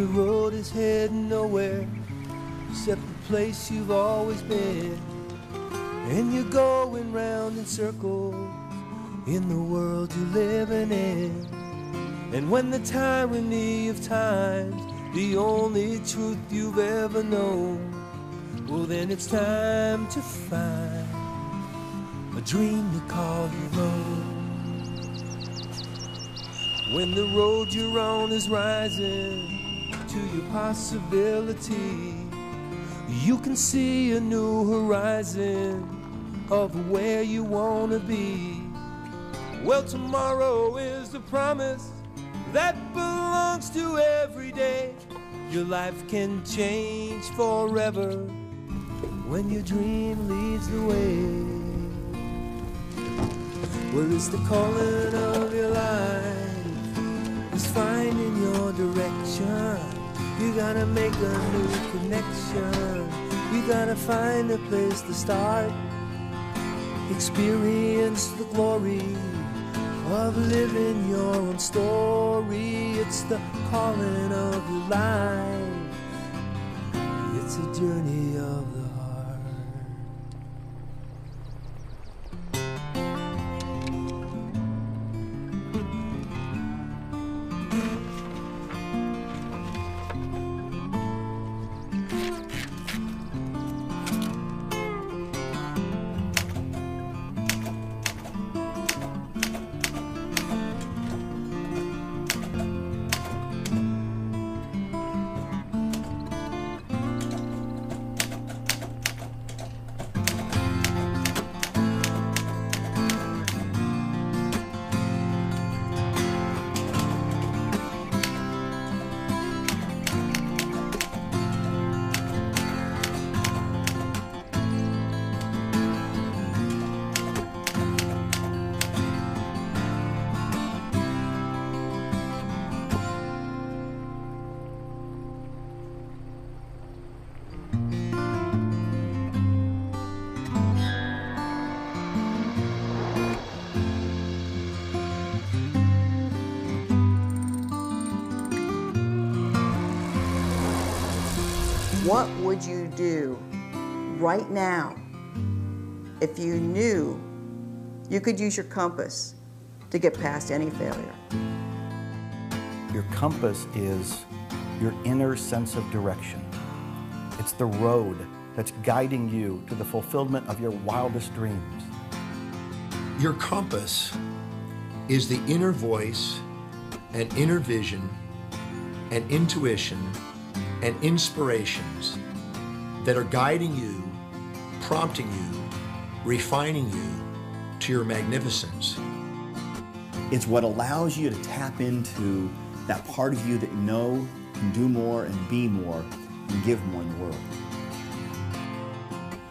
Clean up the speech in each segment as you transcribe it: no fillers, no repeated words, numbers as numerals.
road is heading nowhere except the place you've always been, and you're going round in circles in the world you're living in. And when the tyranny of time's the only truth you've ever known, well then it's time to find a dream to call your own. When the road you're on is rising to your possibility, you can see a new horizon of where you want to be. Well, tomorrow is the promise that belongs to every day. Your life can change forever when your dream leads the way. Well, it's the calling of your life, it's finding your direction. You gotta make a new connection. You gotta find a place to start. Experience the glory of living your own story. It's the calling of your life. It's a journey of the heart. What would you do right now if you knew you could use your compass to get past any failure? Your compass is your inner sense of direction. It's the road that's guiding you to the fulfillment of your wildest dreams. Your compass is the inner voice and inner vision and intuition and inspirations that are guiding you, prompting you, refining you to your magnificence. It's what allows you to tap into that part of you that you know can do more and be more and give more in the world.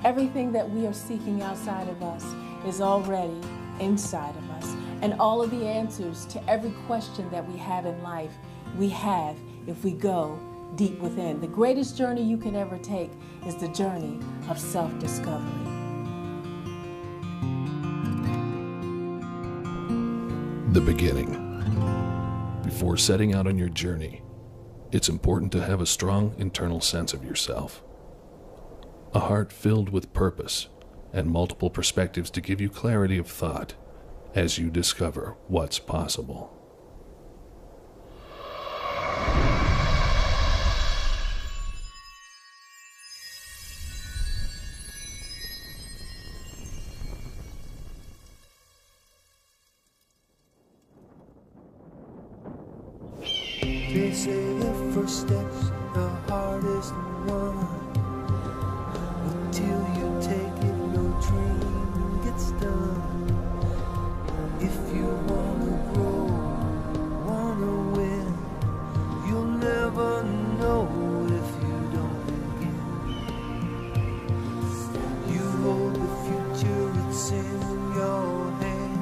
Everything that we are seeking outside of us is already inside of us. And all of the answers to every question that we have in life, we have if we go deep within. The greatest journey you can ever take is the journey of self-discovery. The beginning. Before setting out on your journey, it's important to have a strong internal sense of yourself. A heart filled with purpose and multiple perspectives to give you clarity of thought as you discover what's possible. They say the first step's the hardest one. Until you take it, no dream gets done. If you wanna grow, wanna win, you'll never know if you don't begin. You hold the future, it's in your hand.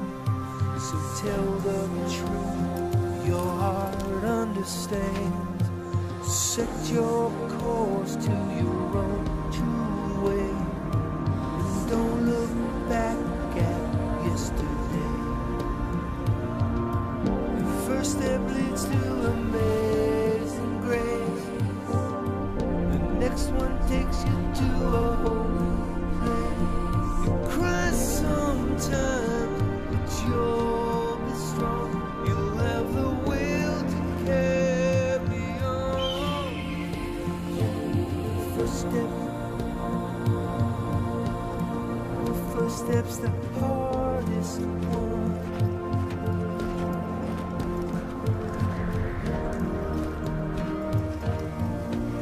So tell the truth, your heart understands. Set your course to your own true way, and don't look back at yesterday. Your first step leads to amazing grace. hardest one.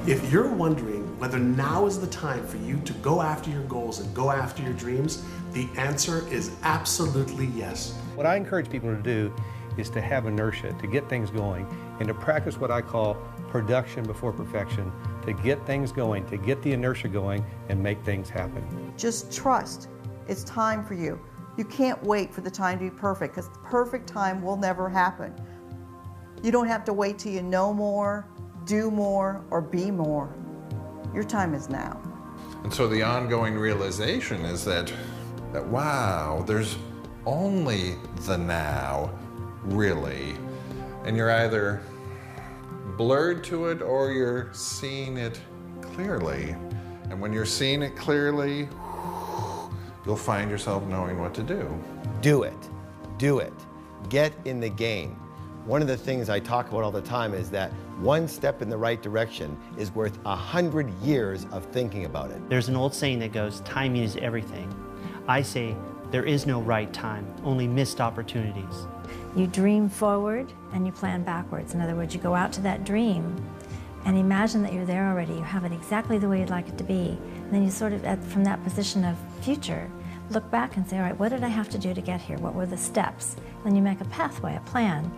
If you're wondering whether now is the time for you to go after your goals and go after your dreams, the answer is absolutely yes. What I encourage people to do is to have inertia, to get things going, and to practice what I call production before perfection, to get things going, to get the inertia going and make things happen. Just trust. It's time for you. You can't wait for the time to be perfect, because the perfect time will never happen. You don't have to wait till you know more, do more, or be more. Your time is now. And so the ongoing realization is that wow, there's only the now, really. And you're either blurred to it or you're seeing it clearly. And when you're seeing it clearly, you'll find yourself knowing what to do. Do it. Do it. Get in the game. One of the things I talk about all the time is that one step in the right direction is worth 100 years of thinking about it. There's an old saying that goes, timing is everything. I say, there is no right time, only missed opportunities. You dream forward and you plan backwards. In other words, you go out to that dream and imagine that you're there already. You have it exactly the way you'd like it to be. And then you sort of, from that position of future, look back and say, all right, what did I have to do to get here? What were the steps? Then you make a pathway, a plan,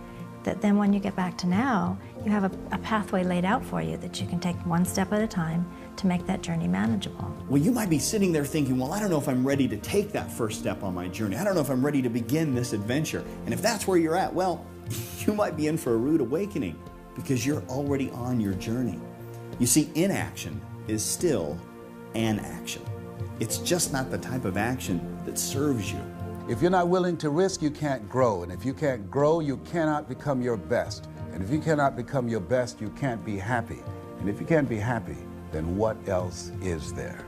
that then when you get back to now, you have a pathway laid out for you that you can take one step at a time to make that journey manageable. Well, you might be sitting there thinking, well, I don't know if I'm ready to take that first step on my journey. I don't know if I'm ready to begin this adventure. And if that's where you're at, well, you might be in for a rude awakening because you're already on your journey. You see, inaction is still an action. It's just not the type of action that serves you. If you're not willing to risk, you can't grow. And if you can't grow, you cannot become your best. And if you cannot become your best, you can't be happy. And if you can't be happy, then what else is there?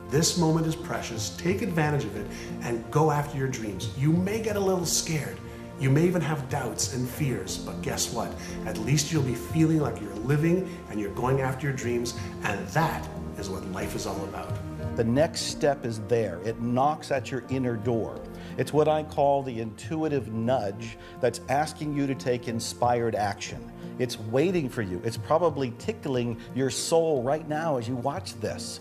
This moment is precious. Take advantage of it and go after your dreams. You may get a little scared. You may even have doubts and fears, but guess what? At least you'll be feeling like you're living and you're going after your dreams, and that is what life is all about. The next step is there. It knocks at your inner door. It's what I call the intuitive nudge that's asking you to take inspired action. It's waiting for you. It's probably tickling your soul right now as you watch this.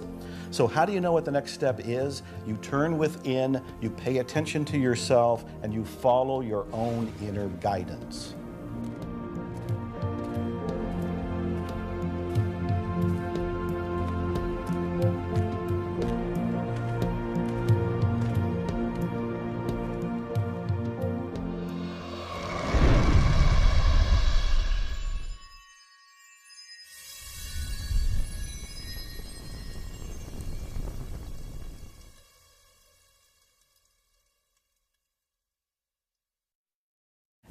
So how do you know what the next step is? You turn within, you pay attention to yourself, and you follow your own inner guidance.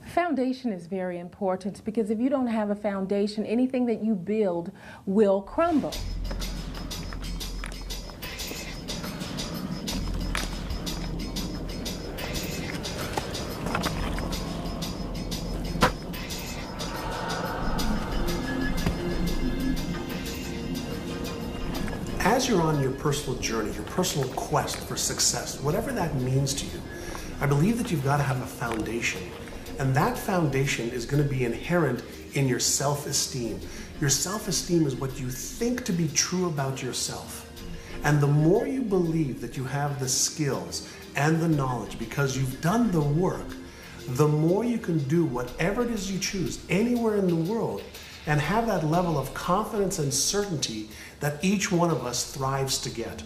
Foundation is very important because if you don't have a foundation, anything that you build will crumble. As you're on your personal journey, your personal quest for success, whatever that means to you, I believe that you've got to have a foundation. And that foundation is going to be inherent in your self-esteem. Your self-esteem is what you think to be true about yourself. And the more you believe that you have the skills and the knowledge because you've done the work, the more you can do whatever it is you choose anywhere in the world and have that level of confidence and certainty that each one of us thrives to get.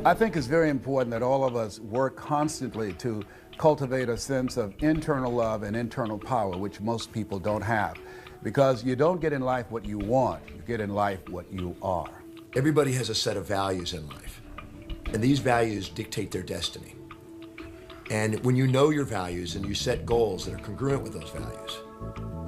I think it's very important that all of us work constantly to cultivate a sense of internal love and internal power, which most people don't have. Because you don't get in life what you want, you get in life what you are. Everybody has a set of values in life, and these values dictate their destiny. And when you know your values and you set goals that are congruent with those values,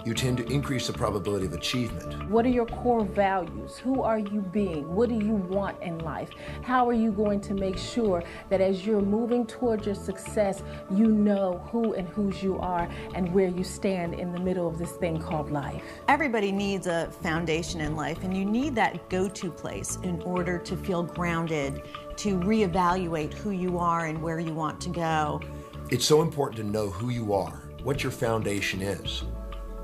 you tend to increase the probability of achievement. What are your core values? Who are you being? What do you want in life? How are you going to make sure that as you're moving towards your success, you know who and whose you are and where you stand in the middle of this thing called life? Everybody needs a foundation in life, and you need that go-to place in order to feel grounded, to reevaluate who you are and where you want to go. It's so important to know who you are, what your foundation is,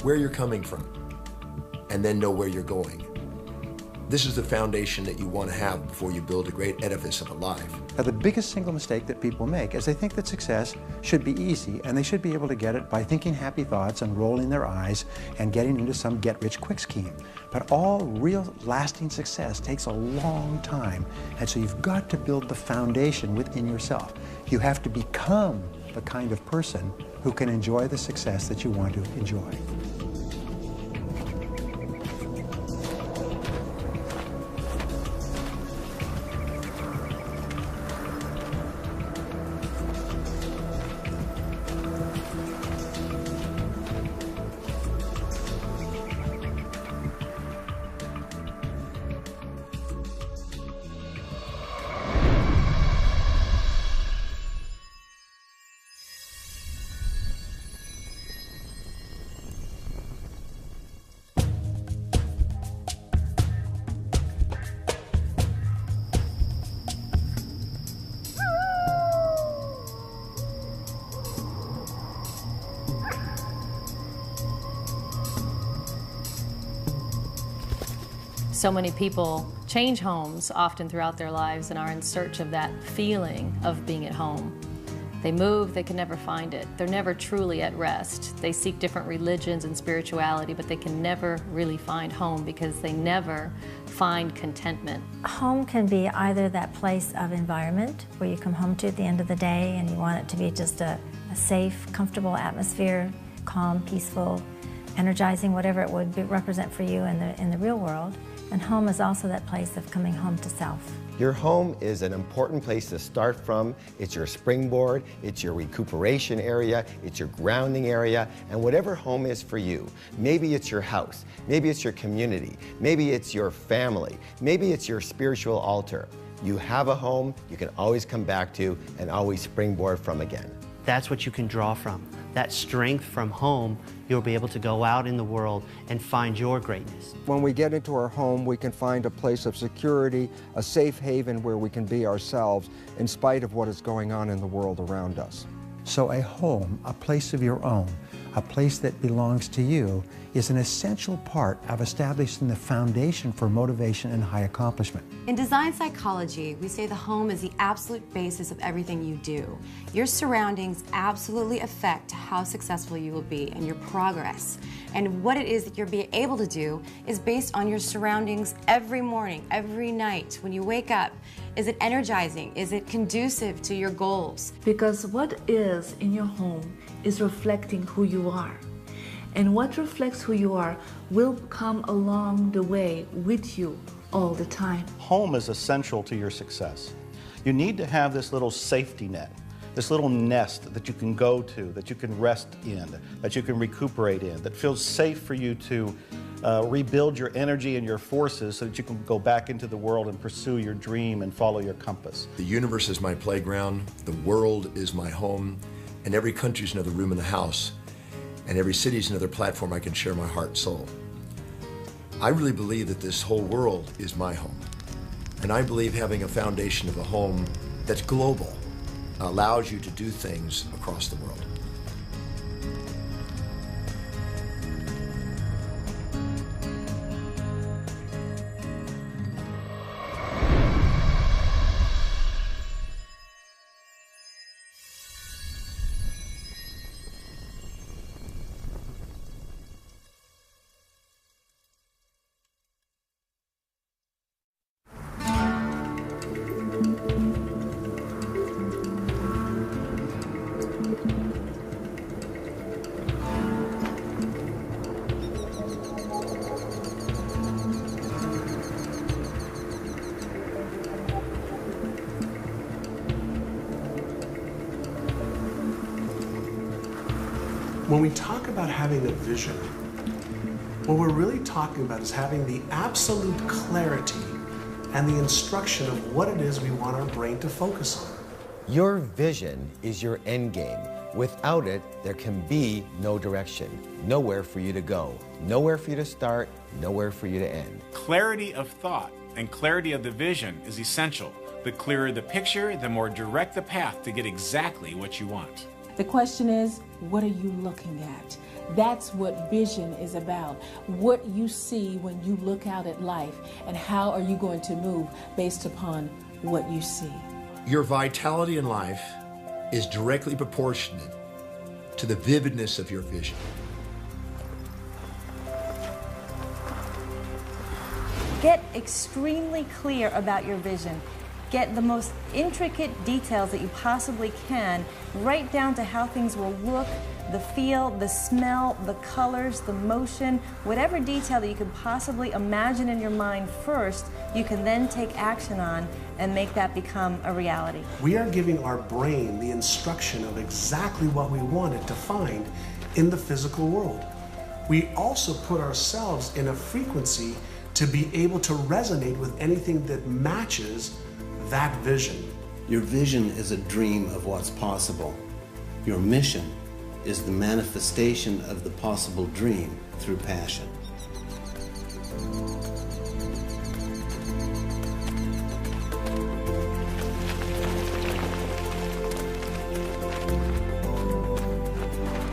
where you're coming from, and then know where you're going. This is the foundation that you want to have before you build a great edifice of a life. Now, the biggest single mistake that people make is they think that success should be easy, and they should be able to get it by thinking happy thoughts and rolling their eyes and getting into some get-rich-quick scheme. But all real lasting success takes a long time, and so you've got to build the foundation within yourself. You have to become the kind of person who can enjoy the success that you want to enjoy. So many people change homes often throughout their lives and are in search of that feeling of being at home. They move, they can never find it. They're never truly at rest. They seek different religions and spirituality, but they can never really find home because they never find contentment. Home can be either that place of environment where you come home to at the end of the day and you want it to be just a safe, comfortable atmosphere, calm, peaceful, energizing, whatever it would represent for you in the real world. And home is also that place of coming home to self. Your home is an important place to start from. It's your springboard, it's your recuperation area, it's your grounding area, and whatever home is for you. Maybe it's your house, maybe it's your community, maybe it's your family, maybe it's your spiritual altar. You have a home you can always come back to and always springboard from again. That's what you can draw from. That strength from home, you'll be able to go out in the world and find your greatness. When we get into our home, we can find a place of security, a safe haven where we can be ourselves in spite of what is going on in the world around us. So a home, a place of your own, a place that belongs to you, is an essential part of establishing the foundation for motivation and high accomplishment. In design psychology, we say the home is the absolute basis of everything you do. Your surroundings absolutely affect how successful you will be and your progress. And what it is that you're being able to do is based on your surroundings every morning, every night. When you wake up, is it energizing? Is it conducive to your goals? Because what is in your home is reflecting who you are. And what reflects who you are will come along the way with you all the time. Home is essential to your success. You need to have this little safety net, this little nest that you can go to, that you can rest in, that you can recuperate in, that feels safe for you to rebuild your energy and your forces so that you can go back into the world and pursue your dream and follow your compass. The universe is my playground, the world is my home, and every country is another room in the house, and every city is another platform I can share my heart and soul. I really believe that this whole world is my home, and I believe having a foundation of a home that's global allows you to do things across the world. When we talk about having a vision, what we're really talking about is having the absolute clarity and the instruction of what it is we want our brain to focus on. Your vision is your end game. Without it, there can be no direction, nowhere for you to go, nowhere for you to start, nowhere for you to end. Clarity of thought and clarity of the vision is essential. The clearer the picture, the more direct the path to get exactly what you want. The question is, what are you looking at? That's what vision is about. What you see when you look out at life, and how are you going to move based upon what you see. Your vitality in life is directly proportionate to the vividness of your vision. Get extremely clear about your vision. Get the most intricate details that you possibly can, right down to how things will look, the feel, the smell, the colors, the motion, whatever detail that you can possibly imagine in your mind first, you can then take action on and make that become a reality. We are giving our brain the instruction of exactly what we want it to find in the physical world. We also put ourselves in a frequency to be able to resonate with anything that matches that vision. Your vision is a dream of what's possible. Your mission is the manifestation of the possible dream through passion.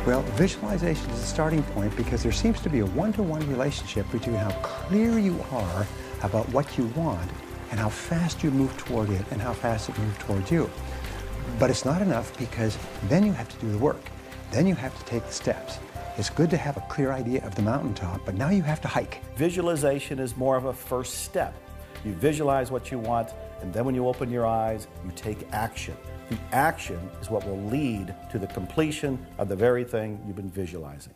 Well, visualization is a starting point because there seems to be a one-to-one relationship between how clear you are about what you want and how fast you move toward it and how fast it moves towards you. But it's not enough, because then you have to do the work. Then you have to take the steps. It's good to have a clear idea of the mountaintop, but now you have to hike. Visualization is more of a first step. You visualize what you want, and then when you open your eyes, you take action. The action is what will lead to the completion of the very thing you've been visualizing.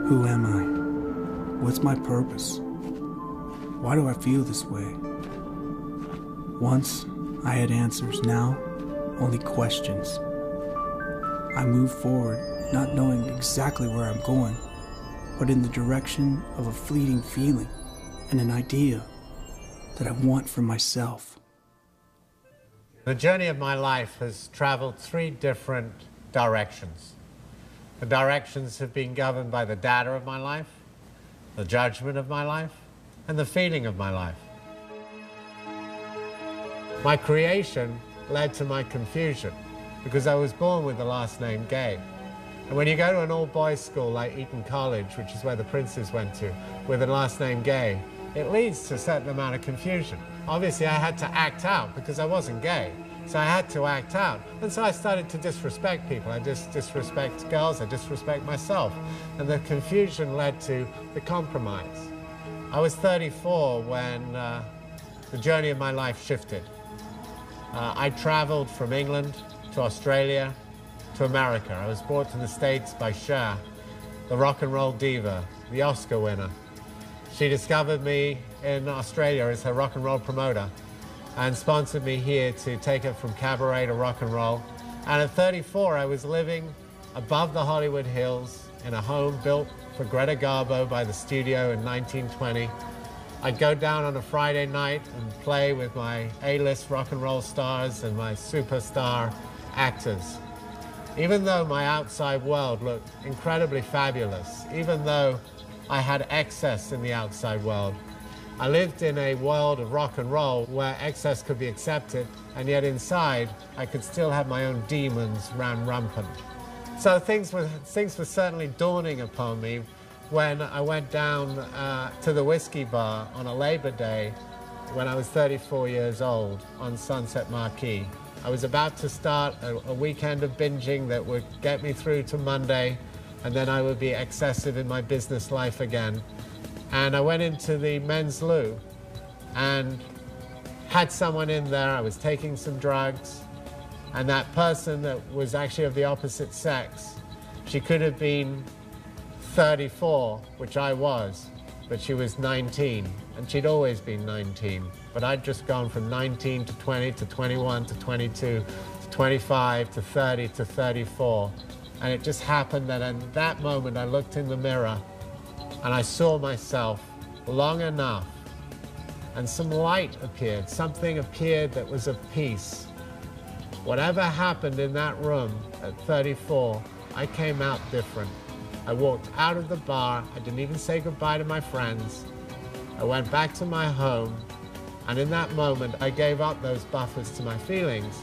Who am I? What's my purpose? Why do I feel this way? Once I had answers, now only questions. I move forward, not knowing exactly where I'm going, but in the direction of a fleeting feeling and an idea that I want for myself. The journey of my life has traveled 3 different directions. The directions have been governed by the data of my life, the judgment of my life, and the feeling of my life. My creation led to my confusion because I was born with the last name Gay. And when you go to an all-boys school like Eton College, which is where the Princes went to, with the last name Gay, it leads to a certain amount of confusion. Obviously, I had to act out because I wasn't gay. So I had to act out. And so I started to disrespect people. I disrespect girls, I disrespect myself. And the confusion led to the compromise. I was 34 when the journey of my life shifted. I traveled from England to Australia to America. I was brought to the States by Cher, the rock and roll diva, the Oscar winner. She discovered me in Australia as her rock and roll promoter and sponsored me here to take it from cabaret to rock and roll. And at 34, I was living above the Hollywood Hills in a home built for Greta Garbo by the studio in 1920. I'd go down on a Friday night and play with my A-list rock and roll stars and my superstar actors. Even though my outside world looked incredibly fabulous, even though I had excess in the outside world, I lived in a world of rock and roll where excess could be accepted, and yet inside I could still have my own demons ran rampant. So things were certainly dawning upon me when I went down to the whiskey bar on a Labor Day when I was 34 years old on Sunset Marquee. I was about to start a weekend of binging that would get me through to Monday, and then I would be excessive in my business life again. And I went into the men's loo and had someone in there. I was taking some drugs, and that person that was actually of the opposite sex, she could have been 34, which I was, but she was 19, and she'd always been 19. But I'd just gone from 19 to 20 to 21 to 22 to 25 to 30 to 34. And it just happened that in that moment I looked in the mirror and I saw myself long enough and some light appeared. Something appeared that was of peace. Whatever happened in that room at 34, I came out different. I walked out of the bar. I didn't even say goodbye to my friends. I went back to my home, and in that moment, I gave up those buffers to my feelings.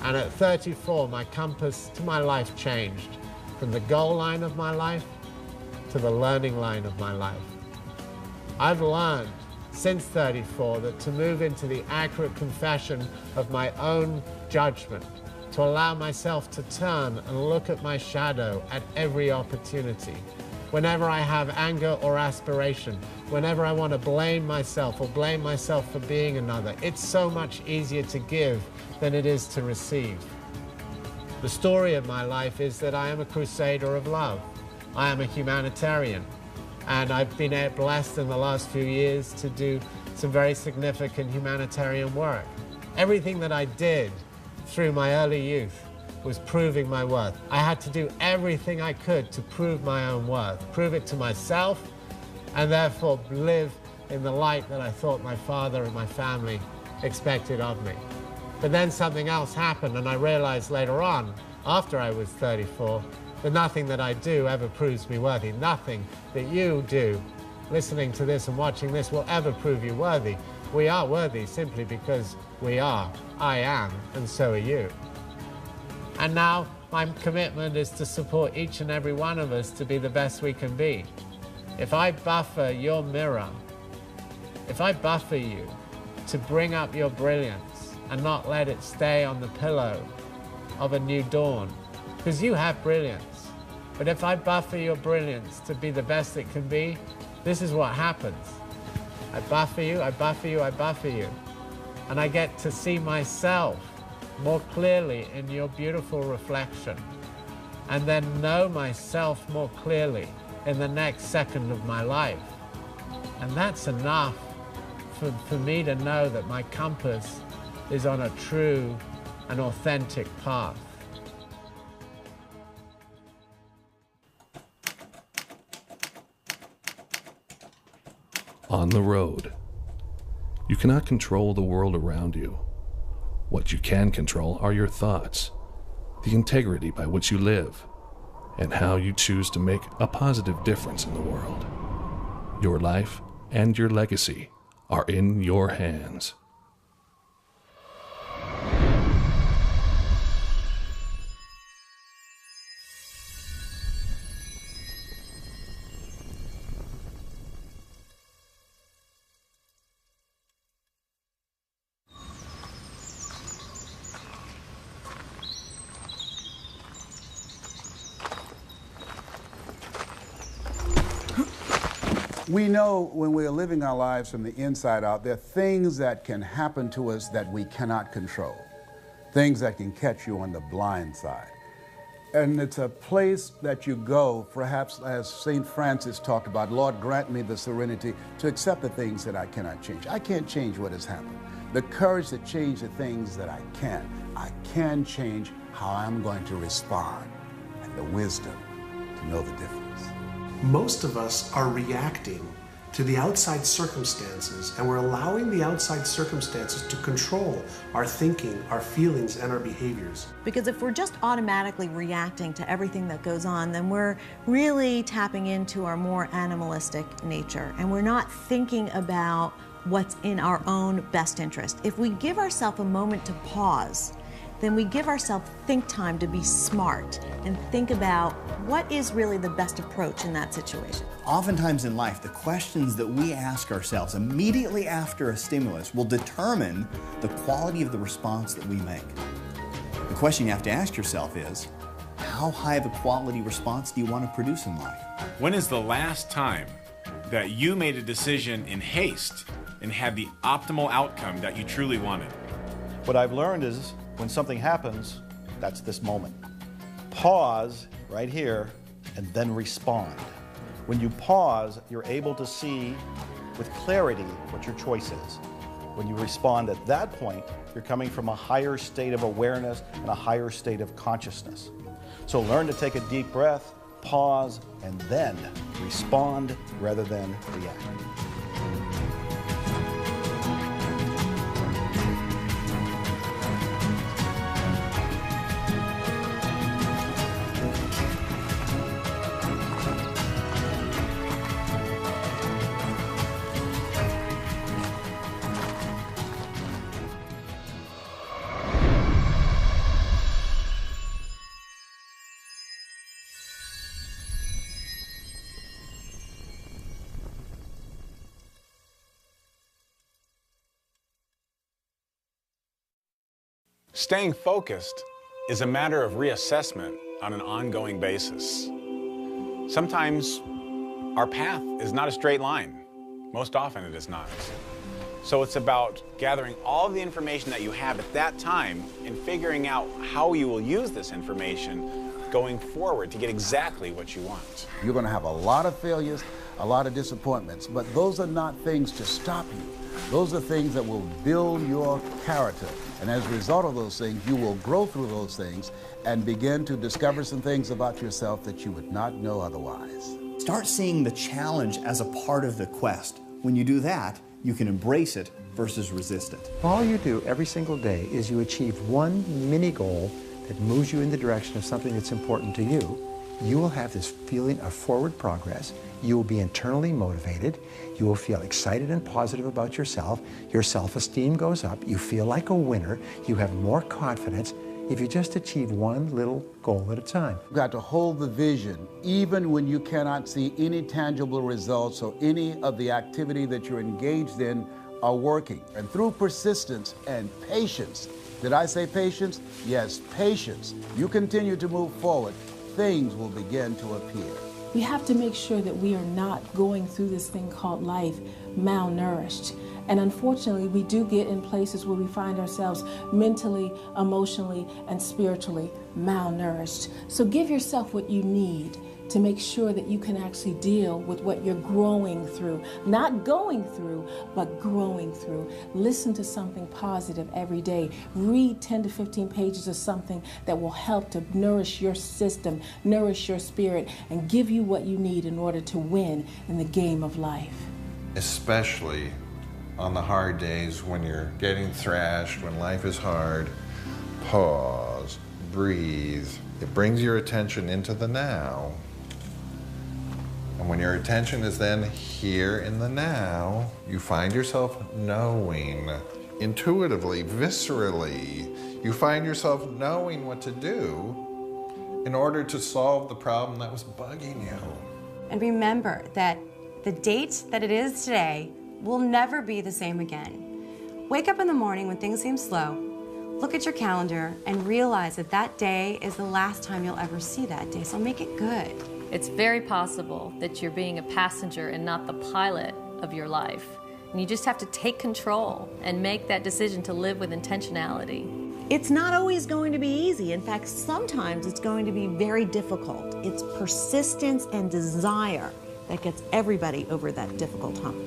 And at 34, my compass to my life changed from the goal line of my life to the learning line of my life. I've learned since 34 that to move into the accurate confession of my own judgment, to allow myself to turn and look at my shadow at every opportunity. Whenever I have anger or aspiration, whenever I want to blame myself or blame myself for being another, it's so much easier to give than it is to receive. The story of my life is that I am a crusader of love. I am a humanitarian, and I've been blessed in the last few years to do some very significant humanitarian work. Everything that I did through my early youth was proving my worth. I had to do everything I could to prove my own worth, prove it to myself, and therefore live in the light that I thought my father and my family expected of me. But then something else happened, and I realized later on, after I was 34, that nothing that I do ever proves me worthy. Nothing that you do, listening to this and watching this, will ever prove you worthy. We are worthy simply because we are. I am, and so are you. And now my commitment is to support each and every one of us to be the best we can be. If I buffer your mirror, if I buffer you to bring up your brilliance and not let it stay on the pillow of a new dawn, because you have brilliance. But if I buffer your brilliance to be the best it can be, this is what happens. I buffer you, I buffer you, I buffer you. And I get to see myself more clearly in your beautiful reflection, and then know myself more clearly in the next second of my life. And that's enough for me to know that my compass is on a true and authentic path. On the road. You cannot control the world around you. What you can control are your thoughts, the integrity by which you live, and how you choose to make a positive difference in the world. Your life and your legacy are in your hands. We know when we are living our lives from the inside out, there are things that can happen to us that we cannot control, things that can catch you on the blind side. And it's a place that you go, perhaps as St. Francis talked about, Lord, grant me the serenity to accept the things that I cannot change. I can't change what has happened. The courage to change the things that I can. I can change how I'm going to respond, and the wisdom to know the difference. Most of us are reacting to the outside circumstances, and we're allowing the outside circumstances to control our thinking, our feelings, and our behaviors. Because if we're just automatically reacting to everything that goes on, then we're really tapping into our more animalistic nature, and we're not thinking about what's in our own best interest. If we give ourselves a moment to pause, then we give ourselves think time to be smart and think about what is really the best approach in that situation. Oftentimes in life, the questions that we ask ourselves immediately after a stimulus will determine the quality of the response that we make. The question you have to ask yourself is, how high of a quality response do you want to produce in life? When is the last time that you made a decision in haste and had the optimal outcome that you truly wanted? What I've learned is when something happens, that's this moment. Pause right here and then respond. When you pause, you're able to see with clarity what your choice is. When you respond at that point, you're coming from a higher state of awareness and a higher state of consciousness. So learn to take a deep breath, pause, and then respond rather than react. Staying focused is a matter of reassessment on an ongoing basis. Sometimes our path is not a straight line. Most often it is not. So it's about gathering all of the information that you have at that time and figuring out how you will use this information going forward to get exactly what you want. You're going to have a lot of failures, a lot of disappointments, but those are not things to stop you. Those are things that will build your character. And as a result of those things, you will grow through those things and begin to discover some things about yourself that you would not know otherwise. Start seeing the challenge as a part of the quest. When you do that, you can embrace it versus resist it. All you do every single day is you achieve one mini goal that moves you in the direction of something that's important to you. You will have this feeling of forward progress. You will be internally motivated. You will feel excited and positive about yourself. Your self-esteem goes up. You feel like a winner. You have more confidence if you just achieve one little goal at a time. You've got to hold the vision, even when you cannot see any tangible results or any of the activity that you're engaged in are working. And through persistence and patience, did I say patience? Yes, patience. You continue to move forward, things will begin to appear. We have to make sure that we are not going through this thing called life malnourished. And unfortunately, we do get in places where we find ourselves mentally, emotionally, and spiritually malnourished. So give yourself what you need to make sure that you can actually deal with what you're growing through. Not going through, but growing through. Listen to something positive every day. Read 10 to 15 pages of something that will help to nourish your system, nourish your spirit, and give you what you need in order to win in the game of life. Especially on the hard days when you're getting thrashed, when life is hard, pause, breathe. It brings your attention into the now. And when your attention is then here in the now, you find yourself knowing, intuitively, viscerally, you find yourself knowing what to do in order to solve the problem that was bugging you. And remember that the date that it is today will never be the same again. Wake up in the morning when things seem slow, look at your calendar, and realize that that day is the last time you'll ever see that day, so make it good. It's very possible that you're being a passenger and not the pilot of your life. And you just have to take control and make that decision to live with intentionality. It's not always going to be easy. In fact, sometimes it's going to be very difficult. It's persistence and desire that gets everybody over that difficult hump.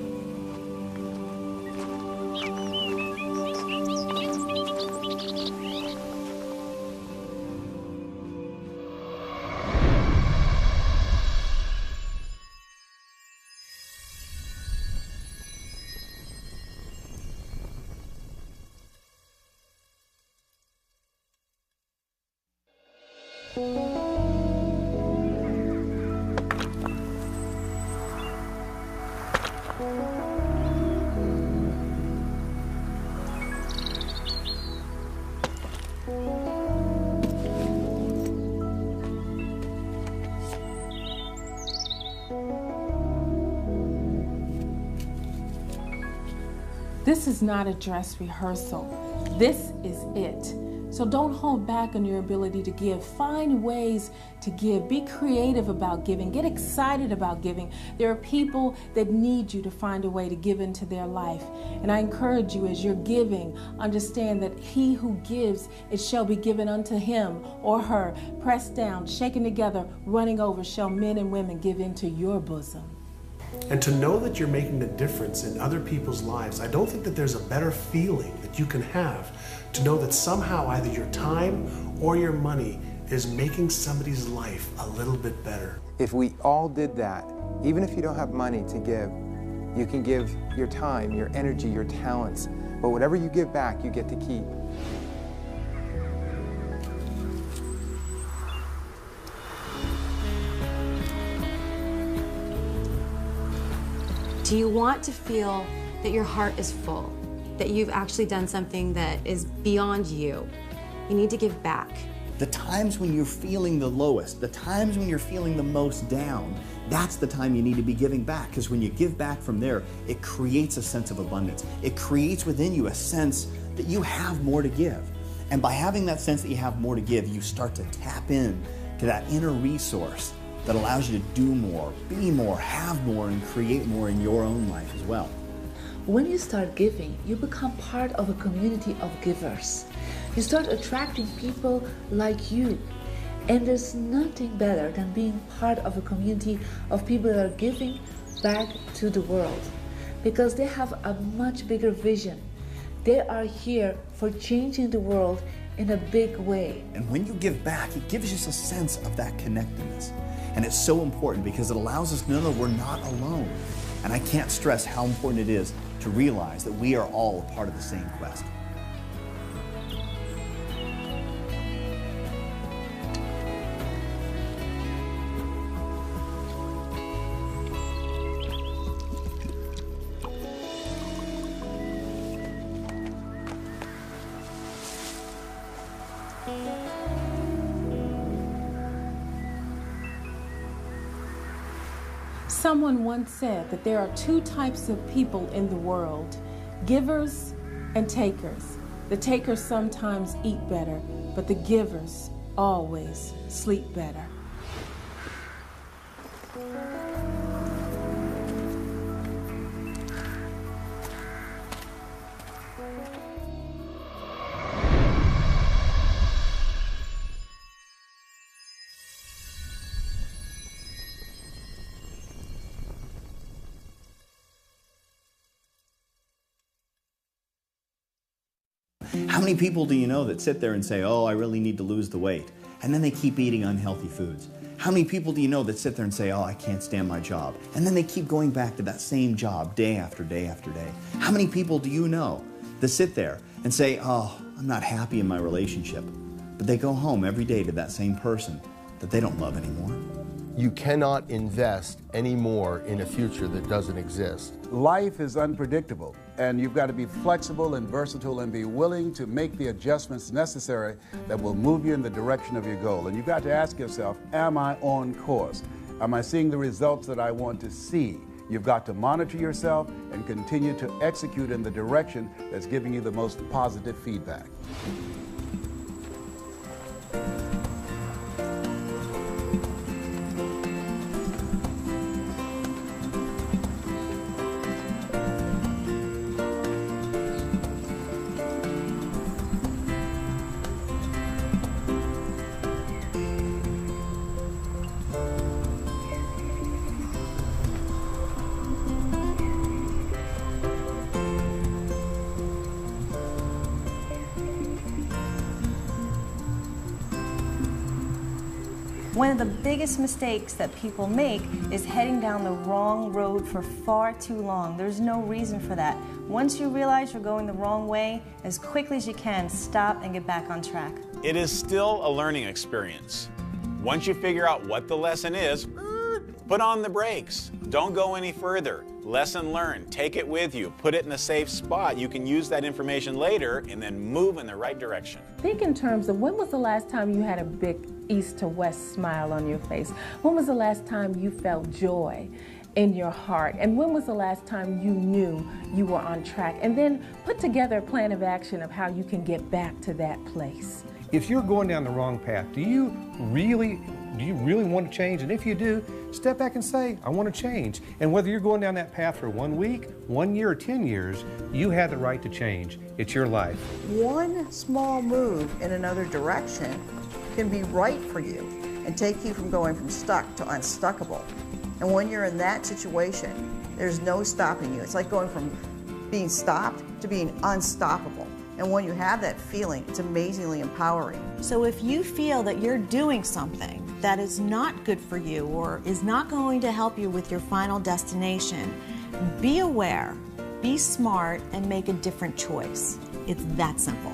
This is not a dress rehearsal. This is it. So don't hold back on your ability to give. Find ways to give. Be creative about giving. Get excited about giving. There are people that need you to find a way to give into their life. And I encourage you, as you're giving, understand that he who gives, it shall be given unto him or her. Pressed down, shaken together, running over, shall men and women give into your bosom. And to know that you're making a difference in other people's lives, I don't think that there's a better feeling that you can have to know that somehow either your time or your money is making somebody's life a little bit better. If we all did that, even if you don't have money to give, you can give your time, your energy, your talents, but whatever you give back, you get to keep. Do you want to feel that your heart is full, that you've actually done something that is beyond you? You need to give back. The times when you're feeling the lowest, the times when you're feeling the most down, that's the time you need to be giving back, because when you give back from there, it creates a sense of abundance. It creates within you a sense that you have more to give. And by having that sense that you have more to give, you start to tap in to that inner resource that allows you to do more, be more, have more, and create more in your own life as well. When you start giving, you become part of a community of givers. You start attracting people like you. And there's nothing better than being part of a community of people that are giving back to the world, because they have a much bigger vision. They are here for changing the world in a big way. And when you give back, it gives us a sense of that connectedness. And it's so important because it allows us to know that we're not alone. And I can't stress how important it is to realize that we are all a part of the same quest. Someone once said that there are two types of people in the world, givers and takers. The takers sometimes eat better, but the givers always sleep better. How many people do you know that sit there and say, oh, I really need to lose the weight, and then they keep eating unhealthy foods? How many people do you know that sit there and say, oh, I can't stand my job, and then they keep going back to that same job day after day after day? How many people do you know that sit there and say, oh, I'm not happy in my relationship, but they go home every day to that same person that they don't love anymore? You cannot invest any more in a future that doesn't exist. Life is unpredictable, and you've got to be flexible and versatile and be willing to make the adjustments necessary that will move you in the direction of your goal. And you've got to ask yourself, am I on course? Am I seeing the results that I want to see? You've got to monitor yourself and continue to execute in the direction that's giving you the most positive feedback. One of the biggest mistakes that people make is heading down the wrong road for far too long. There's no reason for that. Once you realize you're going the wrong way, as quickly as you can, stop and get back on track. It is still a learning experience. Once you figure out what the lesson is, put on the brakes. Don't go any further. Lesson learned. Take it with you. Put it in a safe spot. You can use that information later and then move in the right direction. Think in terms of when was the last time you had a big east to west smile on your face? When was the last time you felt joy in your heart? And when was the last time you knew you were on track? And then put together a plan of action of how you can get back to that place. If you're going down the wrong path, do you really want to change? And if you do, step back and say, I want to change. And whether you're going down that path for 1 week, 1 year, or 10 years, you have the right to change. It's your life. One small move in another direction can be right for you and take you from going from stuck to unstuckable. And when you're in that situation, there's no stopping you. It's like going from being stopped to being unstoppable. And when you have that feeling, it's amazingly empowering. So if you feel that you're doing something that is not good for you or is not going to help you with your final destination, be aware, be smart, and make a different choice. It's that simple.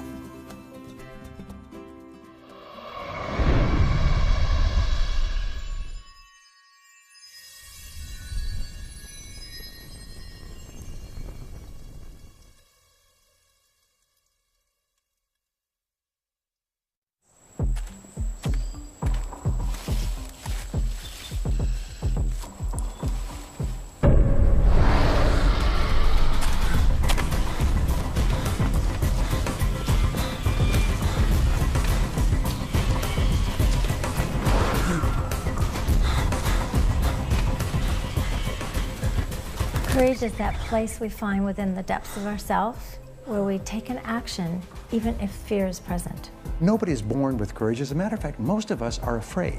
Courage is that place we find within the depths of ourselves where we take an action even if fear is present. Nobody is born with courage. As a matter of fact, most of us are afraid.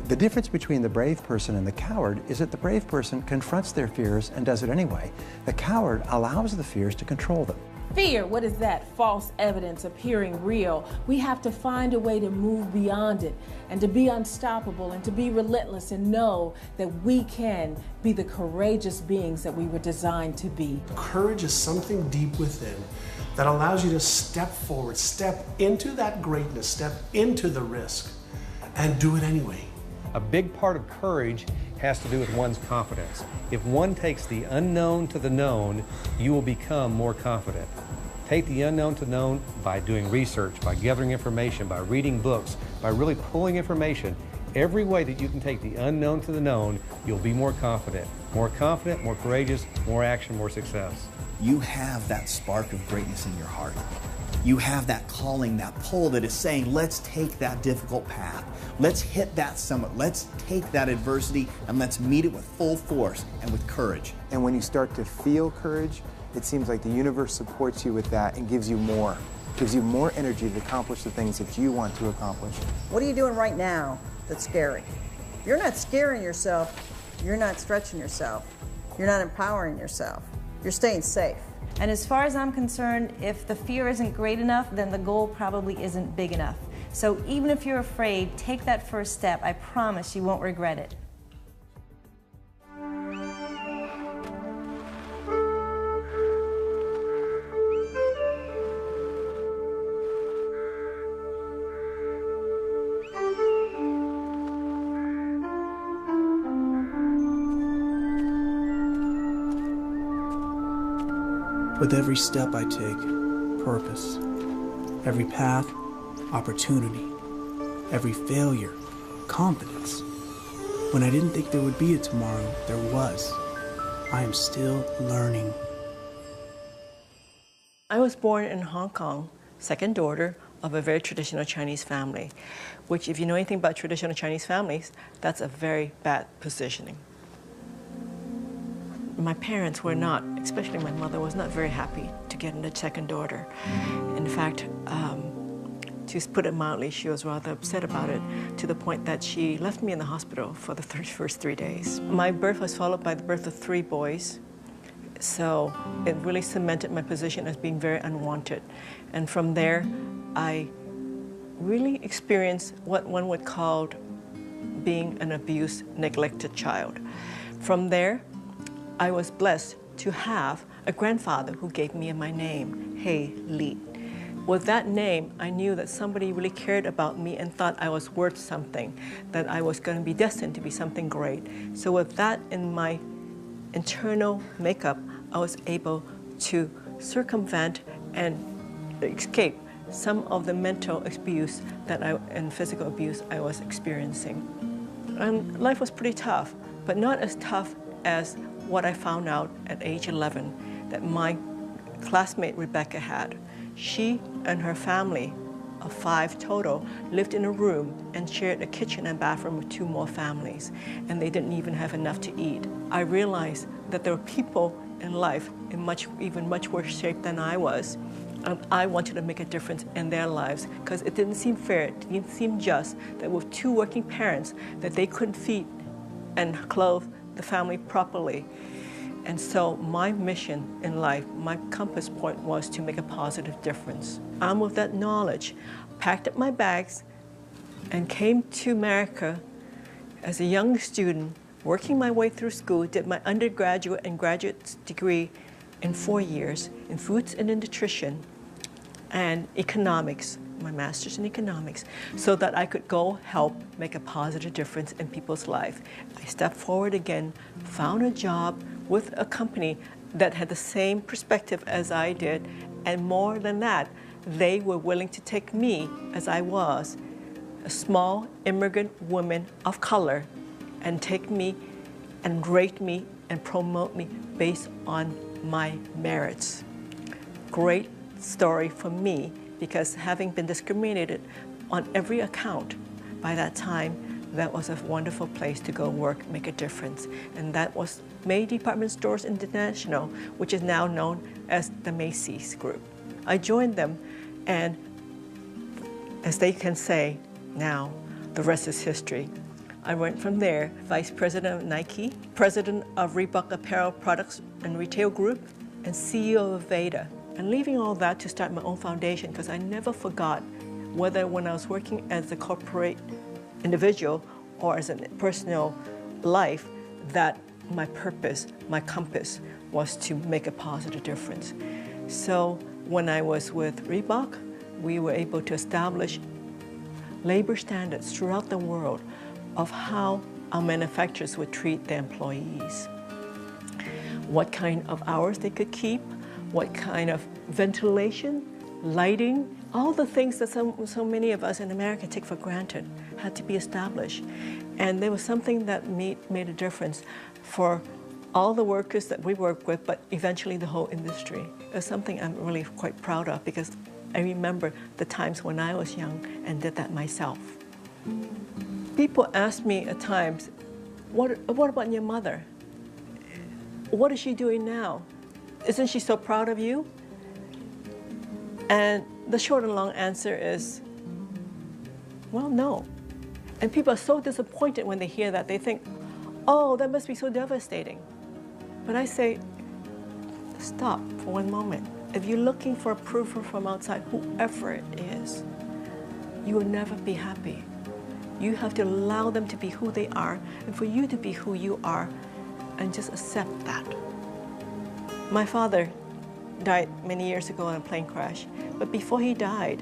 The difference between the brave person and the coward is that the brave person confronts their fears and does it anyway. The coward allows the fears to control them. Fear, what is that? False evidence appearing real. We have to find a way to move beyond it and to be unstoppable and to be relentless and know that we can be the courageous beings that we were designed to be. Courage is something deep within that allows you to step forward, step into that greatness, step into the risk, and do it anyway. A big part of courage has to do with one's confidence. If one takes the unknown to the known, you will become more confident. Take the unknown to known by doing research, by gathering information, by reading books, by really pulling information. Every way that you can take the unknown to the known, you'll be more confident. More confident, more courageous, more action, more success. You have that spark of greatness in your heart. You have that calling, that pull that is saying, let's take that difficult path. Let's hit that summit. Let's take that adversity and let's meet it with full force and with courage. And when you start to feel courage, it seems like the universe supports you with that and gives you more. Gives you more energy to accomplish the things that you want to accomplish. What are you doing right now that's scary? You're not scaring yourself. You're not stretching yourself. You're not empowering yourself. You're staying safe. And as far as I'm concerned, if the fear isn't great enough, then the goal probably isn't big enough. So even if you're afraid, take that first step. I promise you won't regret it. With every step I take, purpose. Every path, opportunity. Every failure, confidence. When I didn't think there would be a tomorrow, there was. I am still learning. I was born in Hong Kong, second daughter of a very traditional Chinese family, which if you know anything about traditional Chinese families, that's a very bad positioning. My parents were not, especially my mother, was not very happy to get a second daughter. In fact, to put it mildly, she was rather upset about it to the point that she left me in the hospital for the first 3 days. My birth was followed by the birth of 3 boys, so it really cemented my position as being very unwanted. And from there, I really experienced what one would call being an abused, neglected child. From there, I was blessed to have a grandfather who gave me my name, Hei Li. With that name, I knew that somebody really cared about me and thought I was worth something, that I was going to be destined to be something great. So with that in my internal makeup, I was able to circumvent and escape some of the mental abuse and physical abuse I was experiencing. And life was pretty tough, but not as tough as what I found out at age 11 that my classmate Rebecca had. She and her family of 5 total lived in a room and shared a kitchen and bathroom with 2 more families, and they didn't even have enough to eat. I realized that there were people in life in even much worse shape than I was, and I wanted to make a difference in their lives because it didn't seem fair, it didn't seem just that with 2 working parents that they couldn't feed and clothe the family properly. And so my mission in life, my compass point was to make a positive difference. Armed with that knowledge, packed up my bags and came to America as a young student, working my way through school, did my undergraduate and graduate degree in 4 years in foods and in nutrition and economics, my master's in economics, so that I could go help make a positive difference in people's life. I stepped forward again, found a job with a company that had the same perspective as I did, and more than that, they were willing to take me as I was, a small immigrant woman of color, and take me and rate me and promote me based on my merits. Great story for me, because having been discriminated on every account by that time, that was a wonderful place to go work, make a difference. And that was May Department Stores International, which is now known as the Macy's Group. I joined them, and as they can say now, the rest is history. I went from there, Vice President of Nike, President of Reebok Apparel Products and Retail Group, and CEO of Veda. And leaving all that to start my own foundation, because I never forgot, whether when I was working as a corporate individual or as a personal life, that my purpose, my compass, was to make a positive difference. So when I was with Reebok, we were able to establish labor standards throughout the world of how our manufacturers would treat their employees. What kind of hours they could keep, what kind of ventilation, lighting, all the things that so many of us in America take for granted had to be established. And there was something that made a difference for all the workers that we work with, but eventually the whole industry. It was something I'm really quite proud of, because I remember the times when I was young and did that myself. People ask me at times, what about your mother? What is she doing now? Isn't she so proud of you? And the short and long answer is, well, no. And people are so disappointed when they hear that. They think, oh, that must be so devastating. But I say, stop for one moment. If you're looking for approval from outside, whoever it is, you will never be happy. You have to allow them to be who they are, and for you to be who you are, and just accept that. My father died many years ago in a plane crash, but before he died,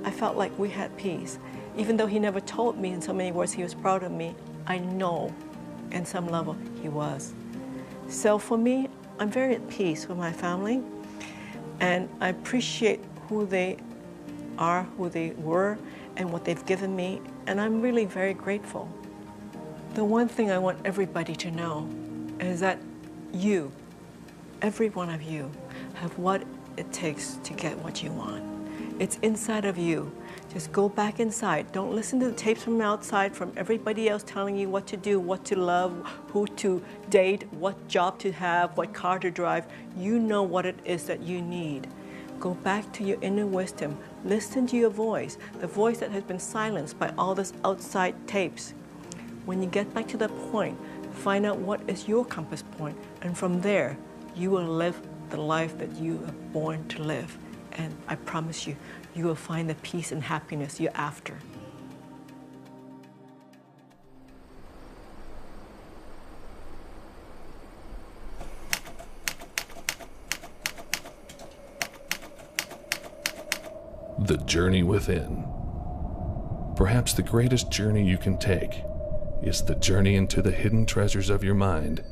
I felt like we had peace. Even though he never told me in so many words he was proud of me, I know in some level he was. So for me, I'm very at peace with my family, and I appreciate who they are, who they were, and what they've given me, and I'm really very grateful. The one thing I want everybody to know is that you, every one of you, have what it takes to get what you want. It's inside of you. Just go back inside. Don't listen to the tapes from outside, from everybody else telling you what to do, what to love, who to date, what job to have, what car to drive. You know what it is that you need. Go back to your inner wisdom. Listen to your voice, the voice that has been silenced by all this outside tapes. When you get back to that point, find out what is your compass point, and from there, you will live the life that you are born to live. And I promise you, you will find the peace and happiness you're after. The journey within. Perhaps the greatest journey you can take is the journey into the hidden treasures of your mind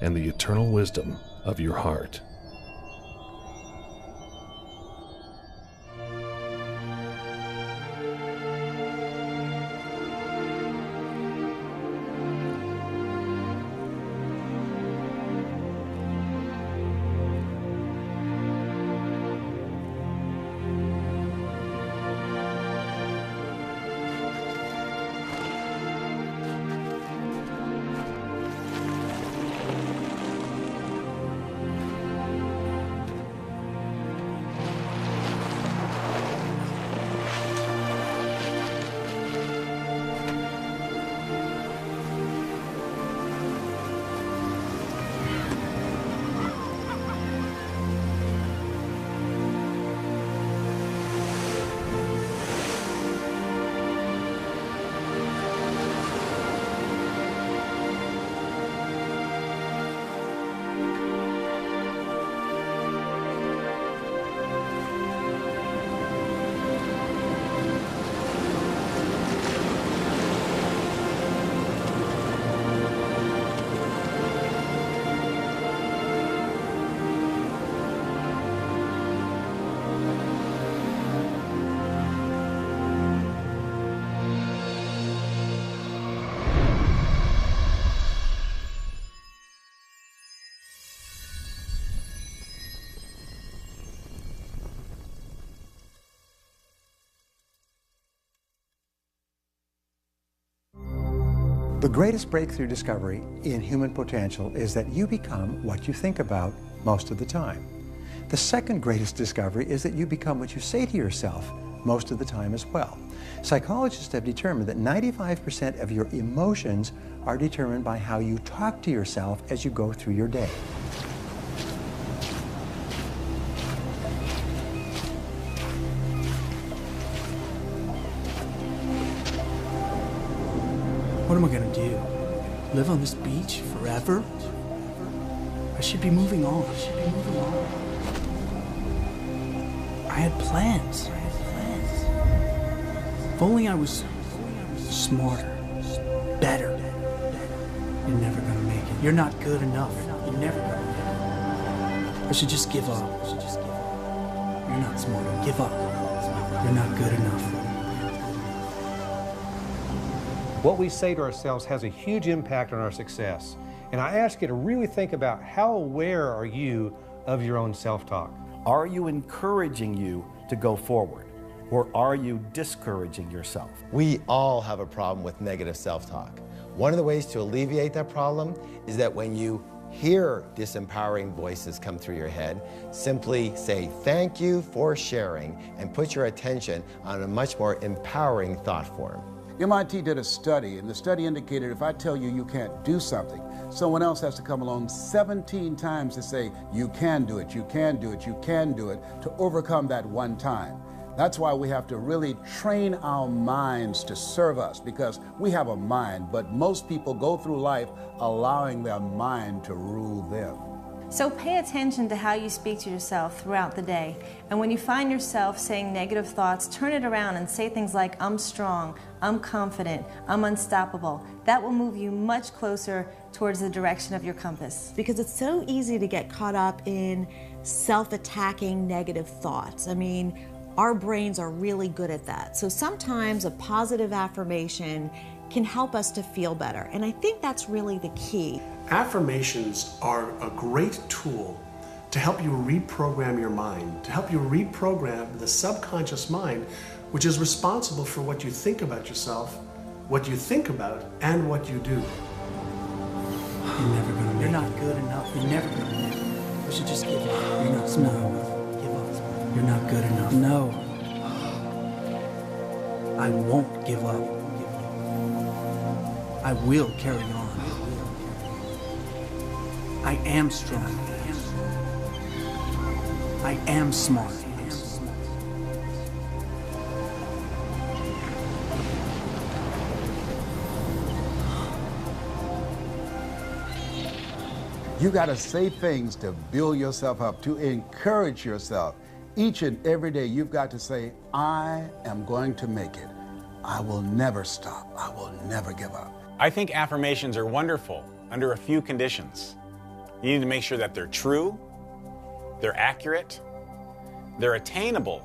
and the eternal wisdom of your heart. The greatest breakthrough discovery in human potential is that you become what you think about most of the time. The second greatest discovery is that you become what you say to yourself most of the time as well. Psychologists have determined that 95% of your emotions are determined by how you talk to yourself as you go through your day. What am I gonna do? Live on this beach forever? I should be moving on. I had plans. If only I was smarter, better. You're never gonna make it. You're not good enough. You're never gonna make it. I should just give up. You're not smart enough. Give up. You're not good enough. What we say to ourselves has a huge impact on our success. And I ask you to really think about how aware are you of your own self-talk? Are you encouraging you to go forward? Or are you discouraging yourself? We all have a problem with negative self-talk. One of the ways to alleviate that problem is that when you hear disempowering voices come through your head, simply say thank you for sharing and put your attention on a much more empowering thought form. MIT did a study, and the study indicated if I tell you you can't do something, someone else has to come along 17 times to say, you can do it, you can do it, you can do it, to overcome that one time. That's why we have to really train our minds to serve us, because we have a mind, but most people go through life allowing their mind to rule them. So pay attention to how you speak to yourself throughout the day. And when you find yourself saying negative thoughts, turn it around and say things like, I'm strong, I'm confident, I'm unstoppable. That will move you much closer towards the direction of your compass. Because it's so easy to get caught up in self-attacking negative thoughts. I mean, our brains are really good at that. So sometimes a positive affirmation can help us to feel better. And I think that's really the key. Affirmations are a great tool to help you reprogram your mind, to help you reprogram the subconscious mind, which is responsible for what you think about yourself, what you think about, and what you do. You're never gonna make it. You're not good enough. You're never gonna make it. You should just give up. You're not smart enough. Give up. You're not good enough. No. I won't give up. I will carry on. I am strong. I am smart. You got to say things to build yourself up, to encourage yourself. Each and every day you've got to say, I am going to make it. I will never stop. I will never give up. I think affirmations are wonderful under a few conditions. You need to make sure that they're true, they're accurate, they're attainable,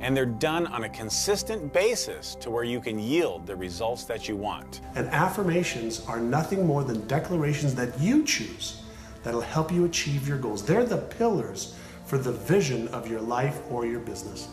and they're done on a consistent basis to where you can yield the results that you want. And affirmations are nothing more than declarations that you choose that'll help you achieve your goals. They're the pillars for the vision of your life or your business.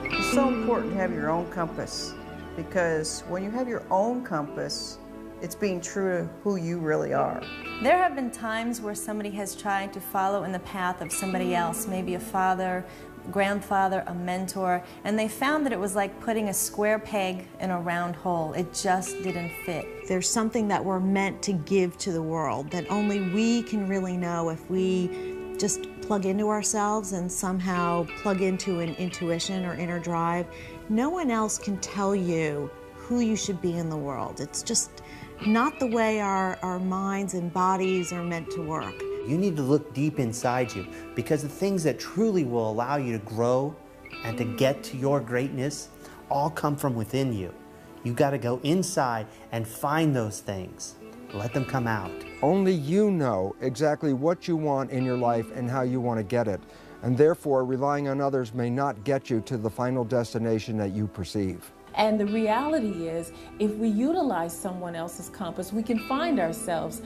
It's so important to have your own compass, because when you have your own compass, it's being true to who you really are. There have been times where somebody has tried to follow in the path of somebody else, maybe a father, grandfather, a mentor, and they found that it was like putting a square peg in a round hole. It just didn't fit. There's something that we're meant to give to the world that only we can really know if we just plug into ourselves and somehow plug into an intuition or inner drive. No one else can tell you who you should be in the world. It's just not the way our minds and bodies are meant to work. You need to look deep inside you, because the things that truly will allow you to grow and to get to your greatness all come from within you. You got to go inside and find those things. Let them come out. Only you know exactly what you want in your life and how you want to get it. And therefore, relying on others may not get you to the final destination that you perceive. And the reality is, if we utilize someone else's compass, we can find ourselves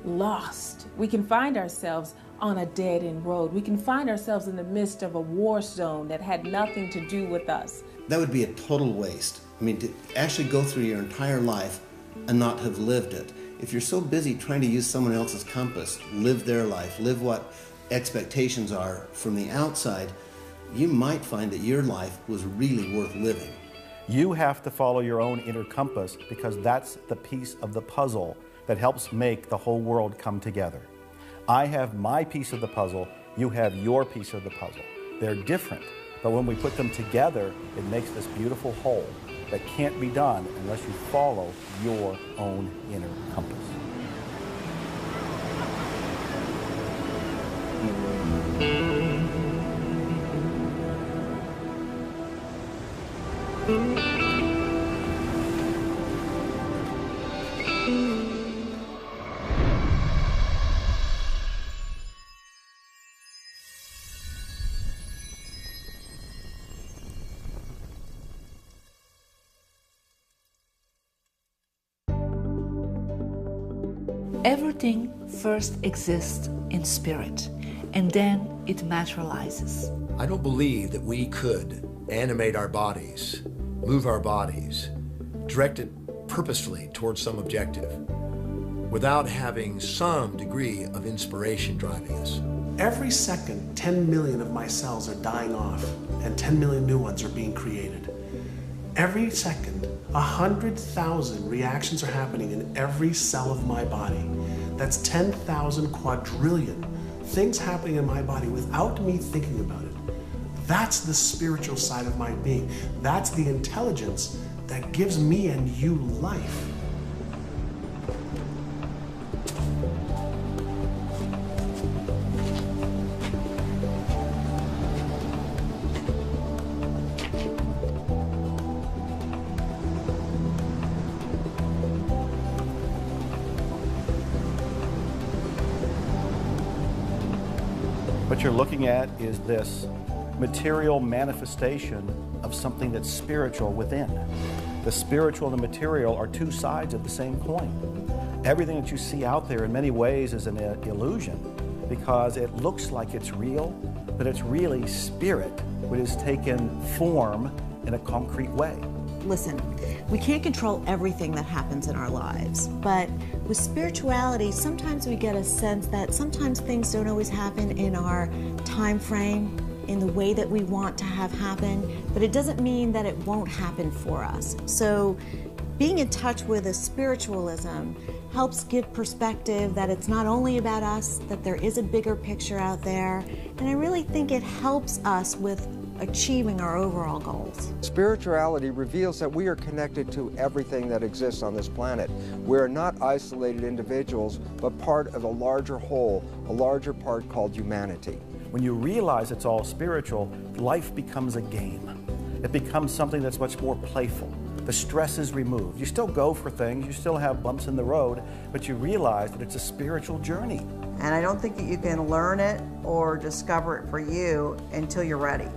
lost. We can find ourselves on a dead-end road. We can find ourselves in the midst of a war zone that had nothing to do with us. That would be a total waste. I mean, to actually go through your entire life and not have lived it. If you're so busy trying to use someone else's compass, live their life, live what expectations are from the outside, you might find that your life was really worth living. You have to follow your own inner compass because that's the piece of the puzzle that helps make the whole world come together. I have my piece of the puzzle, you have your piece of the puzzle. They're different, but when we put them together, it makes this beautiful whole that can't be done unless you follow your own inner compass. Everything first exists in spirit, and then it materializes. I don't believe that we could animate our bodies, move our bodies, direct it purposefully towards some objective without having some degree of inspiration driving us. Every second, 10 million of my cells are dying off and 10 million new ones are being created. Every second, 100,000 reactions are happening in every cell of my body. That's 10,000 quadrillion things happening in my body without me thinking about it. That's the spiritual side of my being. That's the intelligence that gives me and you life. What you're looking at is this material manifestation of something that's spiritual within. The spiritual and the material are two sides of the same coin. Everything that you see out there in many ways is an illusion because it looks like it's real, but it's really spirit which has taken form in a concrete way. Listen, we can't control everything that happens in our lives, but with spirituality, sometimes we get a sense that sometimes things don't always happen in our time frame, in the way that we want to have happen, but it doesn't mean that it won't happen for us. So being in touch with a spiritualism helps give perspective that it's not only about us, that there is a bigger picture out there, and I really think it helps us with achieving our overall goals. Spirituality reveals that we are connected to everything that exists on this planet. We are not isolated individuals, but part of a larger whole, a larger part called humanity. When you realize it's all spiritual, life becomes a game. It becomes something that's much more playful. The stress is removed. You still go for things, you still have bumps in the road, but you realize that it's a spiritual journey. And I don't think that you can learn it or discover it for you until you're ready.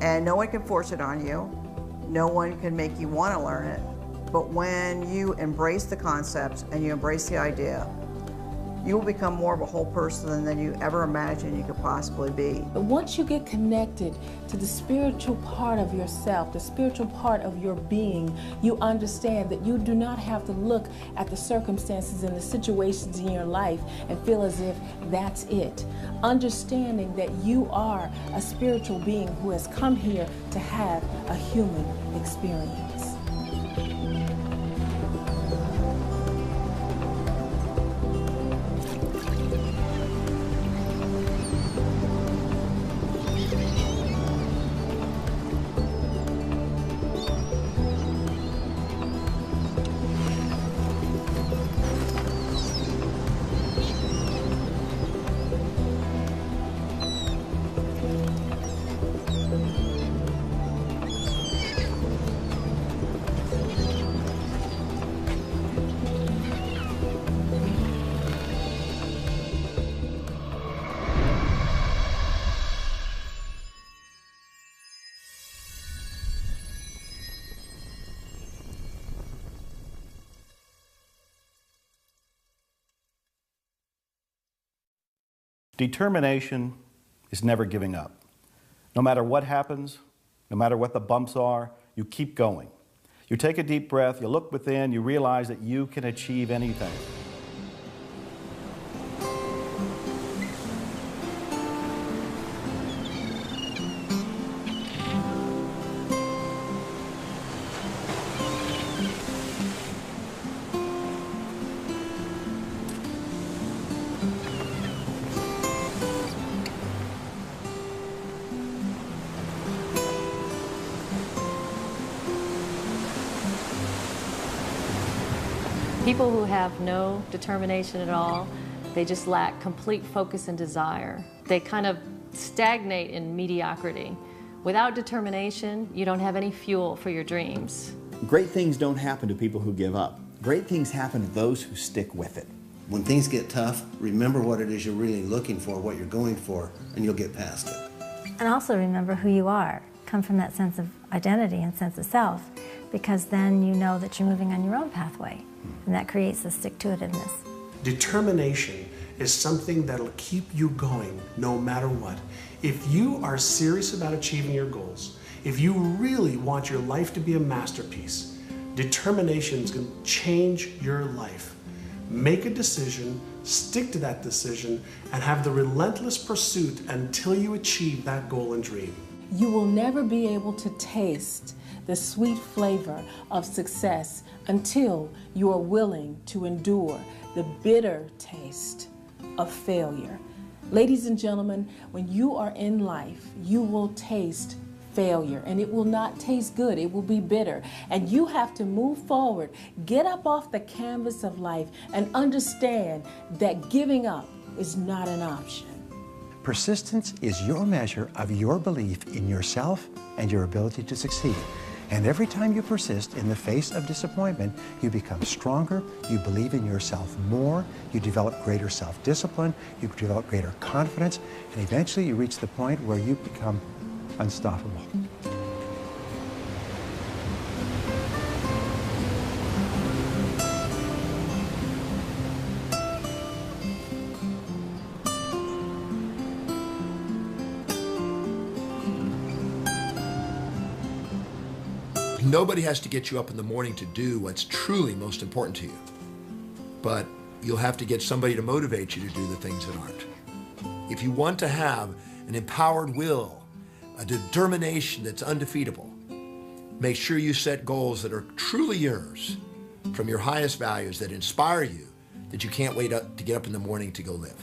And no one can force it on you. No one can make you want to learn it. But when you embrace the concepts and you embrace the idea, you will become more of a whole person than you ever imagined you could possibly be. But once you get connected to the spiritual part of yourself, the spiritual part of your being, you understand that you do not have to look at the circumstances and the situations in your life and feel as if that's it. Understanding that you are a spiritual being who has come here to have a human experience. Determination is never giving up. No matter what happens, no matter what the bumps are, you keep going. You take a deep breath, you look within, you realize that you can achieve anything. People who have no determination at all, they just lack complete focus and desire. They kind of stagnate in mediocrity. Without determination, you don't have any fuel for your dreams. Great things don't happen to people who give up. Great things happen to those who stick with it. When things get tough, remember what it is you're really looking for, what you're going for, and you'll get past it. And also remember who you are. Come from that sense of identity and sense of self, because then you know that you're moving on your own pathway. And that creates the stick-to-itiveness. Determination is something that'll keep you going no matter what. If you are serious about achieving your goals, if you really want your life to be a masterpiece, determination is going to change your life. Make a decision, stick to that decision, and have the relentless pursuit until you achieve that goal and dream. You will never be able to taste the sweet flavor of success until you are willing to endure the bitter taste of failure. Ladies and gentlemen, when you are in life, you will taste failure, and it will not taste good. It will be bitter, and you have to move forward, get up off the canvas of life, and understand that giving up is not an option. Persistence is your measure of your belief in yourself and your ability to succeed. And every time you persist in the face of disappointment, you become stronger, you believe in yourself more, you develop greater self-discipline, you develop greater confidence, and eventually you reach the point where you become unstoppable. Nobody has to get you up in the morning to do what's truly most important to you. But you'll have to get somebody to motivate you to do the things that aren't. If you want to have an empowered will, a determination that's undefeatable, make sure you set goals that are truly yours, from your highest values that inspire you, that you can't wait to get up in the morning to go live.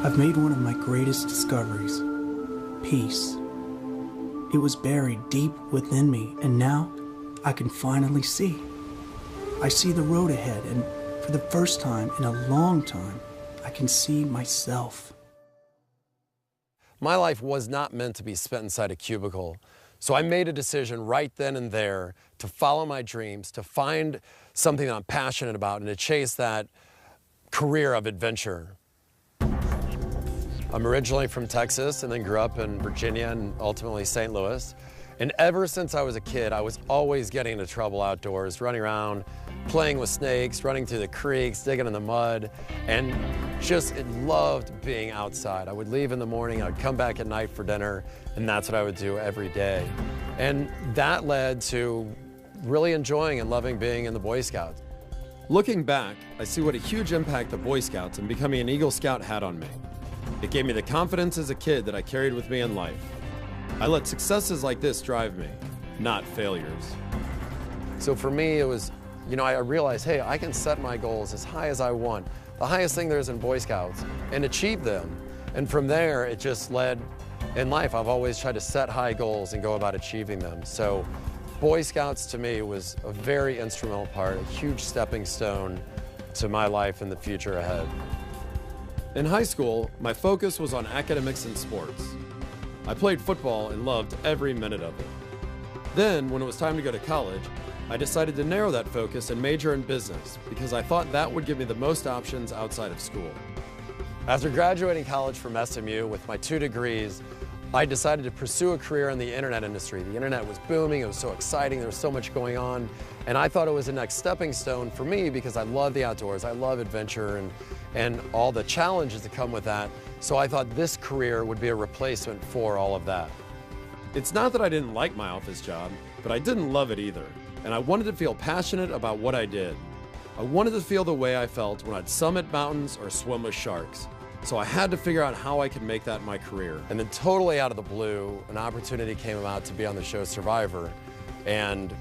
I've made one of my greatest discoveries, peace. It was buried deep within me, and now I can finally see. I see the road ahead, and for the first time in a long time, I can see myself. My life was not meant to be spent inside a cubicle, so I made a decision right then and there to follow my dreams, to find something that I'm passionate about, and to chase that career of adventure. I'm originally from Texas and then grew up in Virginia and ultimately St. Louis. And ever since I was a kid, I was always getting into trouble outdoors, running around, playing with snakes, running through the creeks, digging in the mud, and just loved being outside. I would leave in the morning, I would come back at night for dinner, and that's what I would do every day. And that led to really enjoying and loving being in the Boy Scouts. Looking back, I see what a huge impact the Boy Scouts and becoming an Eagle Scout had on me. It gave me the confidence as a kid that I carried with me in life. I let successes like this drive me, not failures. So for me, it was, I realized, hey, I can set my goals as high as I want, the highest thing there is in Boy Scouts, and achieve them. And from there, it just led, in life, I've always tried to set high goals and go about achieving them. So Boy Scouts to me was a very instrumental part, a huge stepping stone to my life and the future ahead. In high school, my focus was on academics and sports. I played football and loved every minute of it. Then, when it was time to go to college, I decided to narrow that focus and major in business because I thought that would give me the most options outside of school. After graduating college from SMU with my 2 degrees, I decided to pursue a career in the internet industry. The internet was booming, it was so exciting, there was so much going on, and I thought it was the next stepping stone for me because I love the outdoors, I love adventure and all the challenges that come with that. So I thought this career would be a replacement for all of that. It's not that I didn't like my office job, but I didn't love it either. And I wanted to feel passionate about what I did. I wanted to feel the way I felt when I'd summit mountains or swim with sharks. So I had to figure out how I could make that my career. And then totally out of the blue, an opportunity came about to be on the show Survivor. And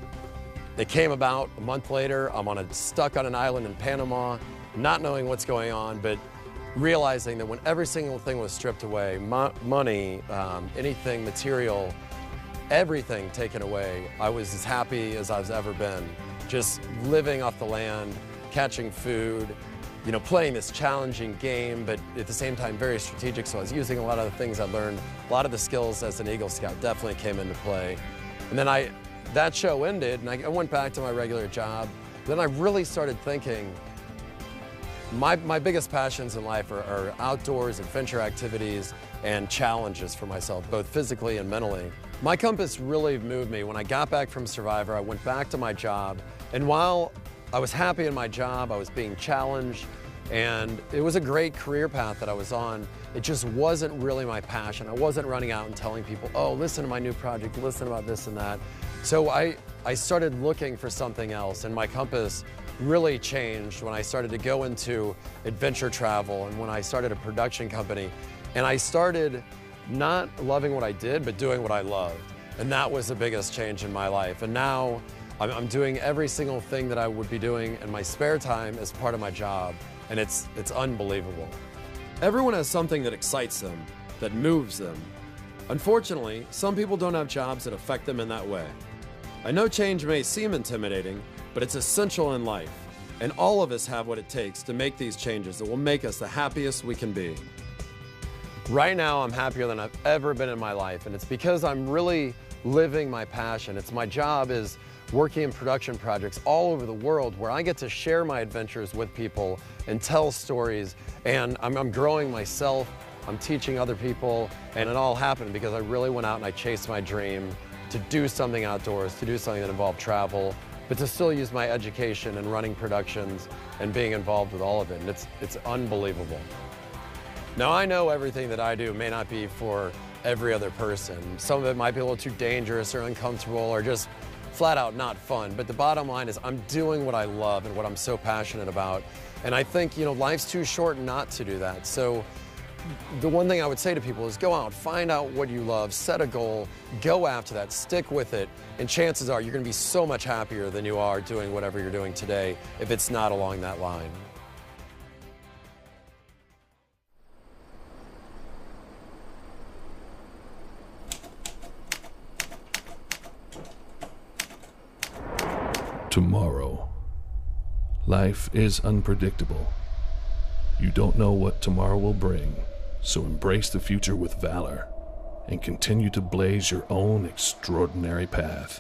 it came about a month later. I'm stuck on an island in Panama, not knowing what's going on, but realizing that when every single thing was stripped away, money, anything material, everything taken away, I was as happy as I've ever been. Just living off the land, catching food, you know, playing this challenging game, but at the same time very strategic. So I was using a lot of the things I learned. A lot of the skills as an Eagle Scout definitely came into play. And then that show ended and I went back to my regular job. Then I really started thinking, my biggest passions in life are outdoors, adventure activities, and challenges for myself, both physically and mentally. My compass really moved me. When I got back from Survivor, I went back to my job, and while I was happy in my job, I was being challenged, and it was a great career path that I was on. It just wasn't really my passion. I wasn't running out and telling people, oh, listen to my new project, listen about this and that. So I started looking for something else, and my compass really changed when I started to go into adventure travel and when I started a production company. And I started not loving what I did, but doing what I loved. And that was the biggest change in my life. And now I'm doing every single thing that I would be doing in my spare time as part of my job. And it's unbelievable. Everyone has something that excites them, that moves them. Unfortunately, some people don't have jobs that affect them in that way. I know change may seem intimidating, but it's essential in life. And all of us have what it takes to make these changes that will make us the happiest we can be. Right now, I'm happier than I've ever been in my life, and it's because I'm really living my passion. My job is working in production projects all over the world where I get to share my adventures with people and tell stories, and I'm growing myself, I'm teaching other people, and it all happened because I really went out and I chased my dream to do something outdoors, to do something that involved travel, but to still use my education and running productions and being involved with all of it, and it's unbelievable. Now, I know everything that I do may not be for every other person. Some of it might be a little too dangerous or uncomfortable or just flat out not fun, but the bottom line is I'm doing what I love and what I'm so passionate about. And I think, you know, life's too short not to do that. So the one thing I would say to people is go out, find out what you love, set a goal, go after that, stick with it, and chances are you're going to be so much happier than you are doing whatever you're doing today if it's not along that line. Tomorrow. Life is unpredictable. You don't know what tomorrow will bring, so embrace the future with valor and continue to blaze your own extraordinary path.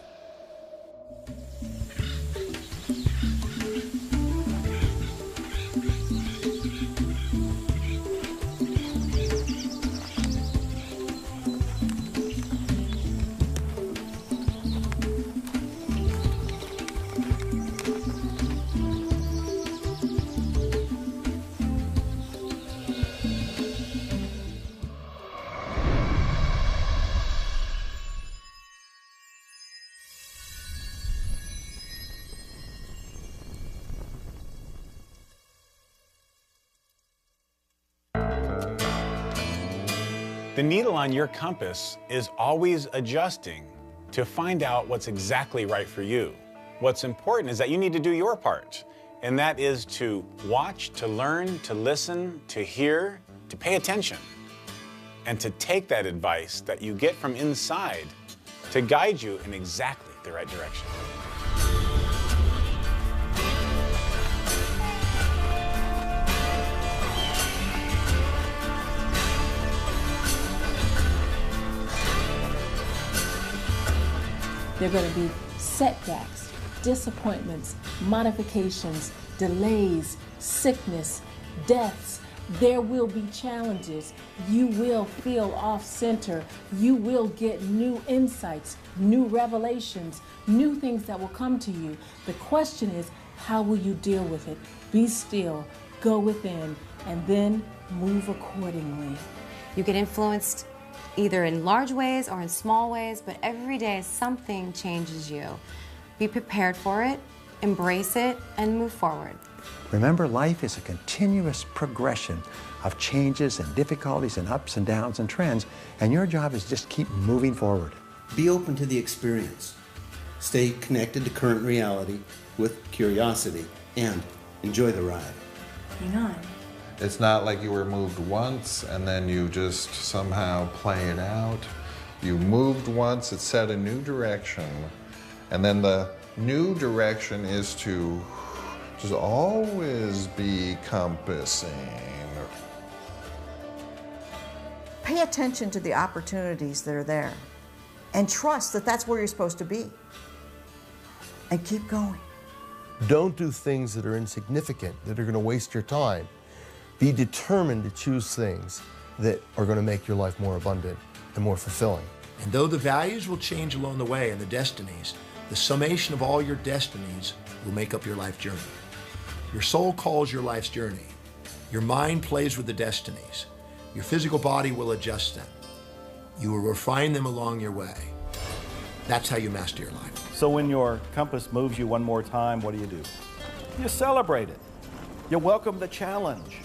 The needle on your compass is always adjusting to find out what's exactly right for you. What's important is that you need to do your part, and that is to watch, to learn, to listen, to hear, to pay attention, and to take that advice that you get from inside to guide you in exactly the right direction. There are going to be setbacks, disappointments, modifications, delays, sickness, deaths. There will be challenges. You will feel off center. You will get new insights, new revelations, new things that will come to you. The question is, how will you deal with it? Be still, go within, and then move accordingly. You get influenced either in large ways or in small ways, but every day something changes you. Be prepared for it, embrace it, and move forward. Remember, life is a continuous progression of changes and difficulties and ups and downs and trends, and your job is just keep moving forward. Be open to the experience. Stay connected to current reality with curiosity, and enjoy the ride. Hang on. It's not like you were moved once and then you just somehow play it out. You moved once, it set a new direction, and then the new direction is to just always be compassing. Pay attention to the opportunities that are there and trust that that's where you're supposed to be. And keep going. Don't do things that are insignificant, that are going to waste your time. Be determined to choose things that are going to make your life more abundant and more fulfilling. And though the values will change along the way and the destinies, the summation of all your destinies will make up your life journey. Your soul calls your life's journey. Your mind plays with the destinies. Your physical body will adjust them. You will refine them along your way. That's how you master your life. So when your compass moves you one more time, what do? You celebrate it. You welcome the challenge.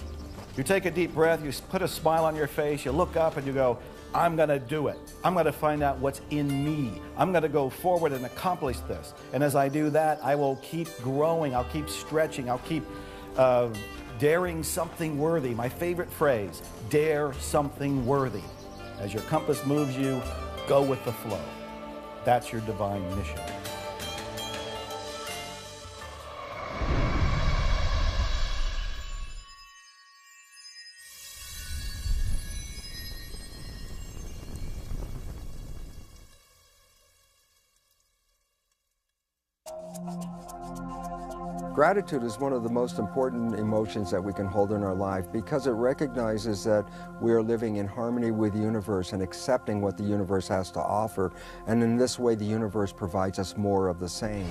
You take a deep breath, you put a smile on your face, you look up and you go, I'm going to do it. I'm going to find out what's in me. I'm going to go forward and accomplish this. And as I do that, I will keep growing. I'll keep stretching. I'll keep daring something worthy. My favorite phrase, dare something worthy. As your compass moves you, go with the flow. That's your divine mission. Gratitude is one of the most important emotions that we can hold in our life because it recognizes that we are living in harmony with the universe and accepting what the universe has to offer. And in this way, the universe provides us more of the same.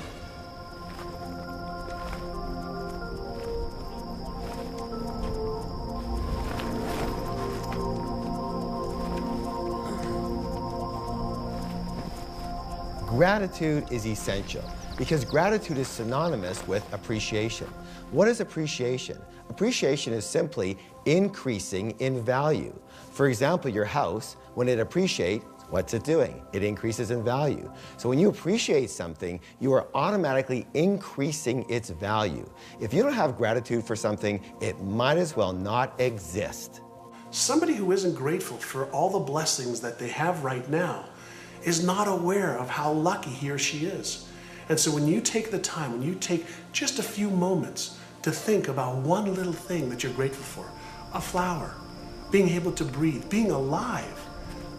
Gratitude is essential, because gratitude is synonymous with appreciation. What is appreciation? Appreciation is simply increasing in value. For example, your house, when it appreciates, what's it doing? It increases in value. So when you appreciate something, you are automatically increasing its value. If you don't have gratitude for something, it might as well not exist. Somebody who isn't grateful for all the blessings that they have right now is not aware of how lucky he or she is. And so when you take the time, when you take just a few moments to think about one little thing that you're grateful for, a flower, being able to breathe, being alive,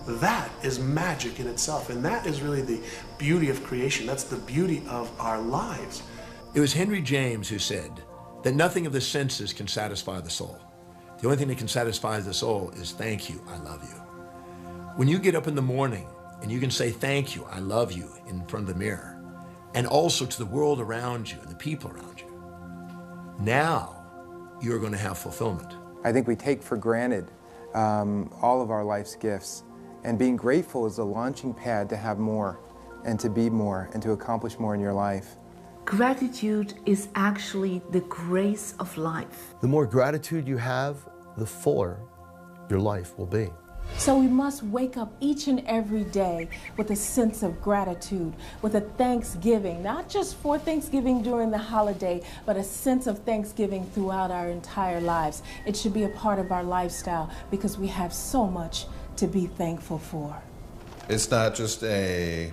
that is magic in itself. And that is really the beauty of creation. That's the beauty of our lives. It was Henry James who said that nothing of the senses can satisfy the soul. The only thing that can satisfy the soul is thank you, I love you. When you get up in the morning and you can say thank you, I love you in front of the mirror, and also to the world around you and the people around you, now you're going to have fulfillment. I think we take for granted all of our life's gifts, and being grateful is a launching pad to have more and to be more and to accomplish more in your life. Gratitude is actually the grace of life. The more gratitude you have, the fuller your life will be. So we must wake up each and every day with a sense of gratitude, with a thanksgiving, not just for Thanksgiving during the holiday, but a sense of thanksgiving throughout our entire lives. It should be a part of our lifestyle because we have so much to be thankful for. It's not just a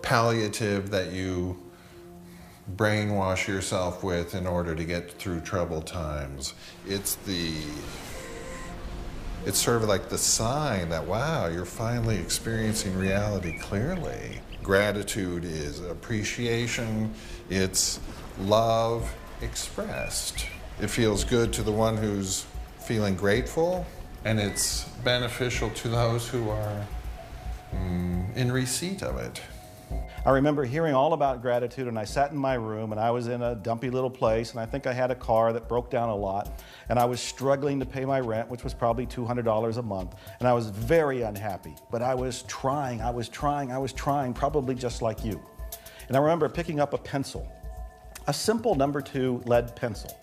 palliative that you brainwash yourself with in order to get through troubled times. It's sort of like the sign that, wow, you're finally experiencing reality clearly. Gratitude is appreciation, it's love expressed. It feels good to the one who's feeling grateful, and it's beneficial to those who are in receipt of it. I remember hearing all about gratitude, and I sat in my room, and I was in a dumpy little place, and I think I had a car that broke down a lot, and I was struggling to pay my rent, which was probably $200 a month, and I was very unhappy. But I was trying, probably just like you. And I remember picking up a pencil, a simple number 2 lead pencil.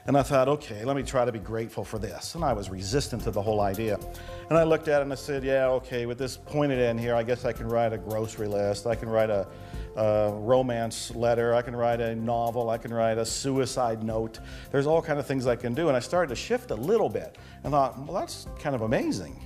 And I thought, okay, let me try to be grateful for this. And I was resistant to the whole idea. And I looked at it and I said, yeah, okay, with this pointed end here, I guess I can write a grocery list, I can write a romance letter, I can write a novel, I can write a suicide note. There's all kinds of things I can do. And I started to shift a little bit and thought, well, that's kind of amazing.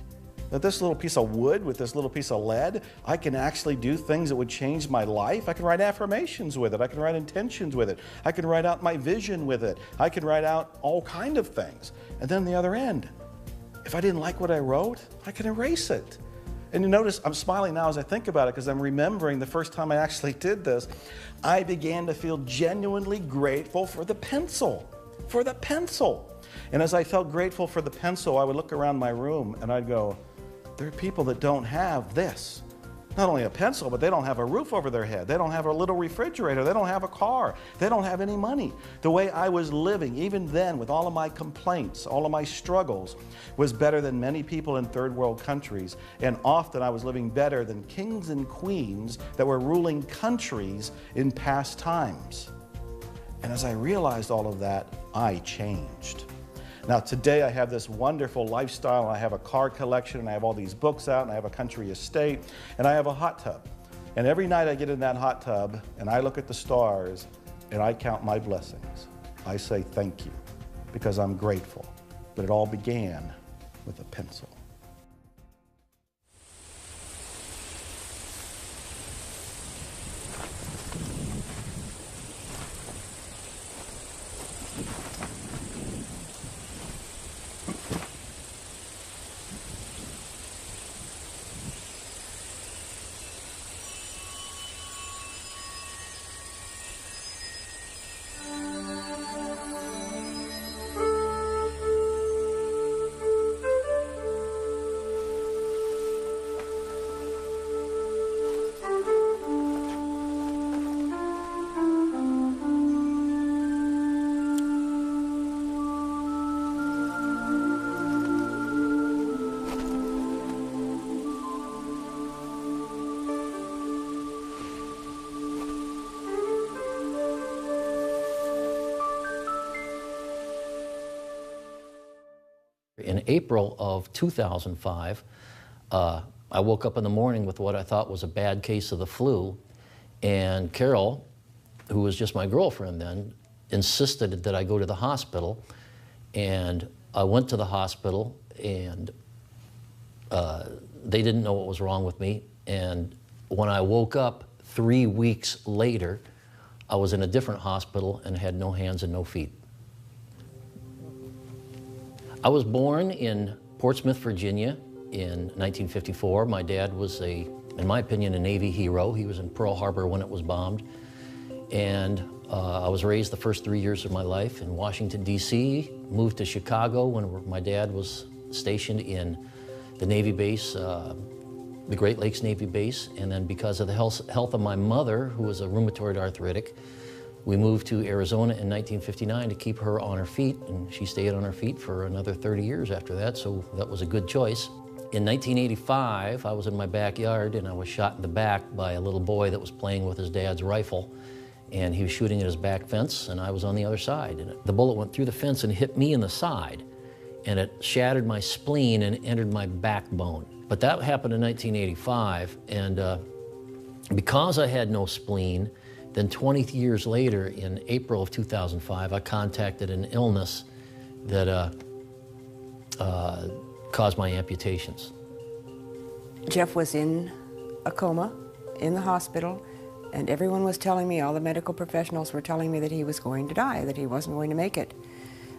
That this little piece of wood with this little piece of lead, I can actually do things that would change my life. I can write affirmations with it. I can write intentions with it. I can write out my vision with it. I can write out all kinds of things. And then the other end, if I didn't like what I wrote, I can erase it. And you notice I'm smiling now as I think about it because I'm remembering the first time I actually did this. I began to feel genuinely grateful for the pencil, And as I felt grateful for the pencil, I would look around my room and I'd go, there are people that don't have this. Not only a pencil, but they don't have a roof over their head. They don't have a little refrigerator. They don't have a car. They don't have any money. The way I was living, even then, with all of my complaints, all of my struggles, was better than many people in third world countries. And often I was living better than kings and queens that were ruling countries in past times. And as I realized all of that, I changed. Now today I have this wonderful lifestyle, and I have a car collection, and I have all these books out, and I have a country estate, and I have a hot tub. And every night I get in that hot tub and I look at the stars and I count my blessings. I say thank you because I'm grateful. But it all began with a pencil. In April of 2005, I woke up in the morning with what I thought was a bad case of the flu, and Carol, who was just my girlfriend then, insisted that I go to the hospital, and I went to the hospital, and they didn't know what was wrong with me, and when I woke up 3 weeks later, I was in a different hospital and had no hands and no feet. I was born in Portsmouth, Virginia in 1954. My dad was in my opinion, a Navy hero. He was in Pearl Harbor when it was bombed. And I was raised the first 3 years of my life in Washington, D.C., moved to Chicago when my dad was stationed in the Navy base, the Great Lakes Navy base. And then because of the health of my mother, who was a rheumatoid arthritic, we moved to Arizona in 1959 to keep her on her feet, and she stayed on her feet for another 30 years after that, so that was a good choice. In 1985, I was in my backyard and I was shot in the back by a little boy that was playing with his dad's rifle, and he was shooting at his back fence, and I was on the other side. And the bullet went through the fence and hit me in the side, and it shattered my spleen and entered my backbone. But that happened in 1985, and because I had no spleen, then 20 years later, in April of 2005, I contacted an illness that caused my amputations. Jeff was in a coma in the hospital, and everyone was telling me, all the medical professionals were telling me that he was going to die, that he wasn't going to make it.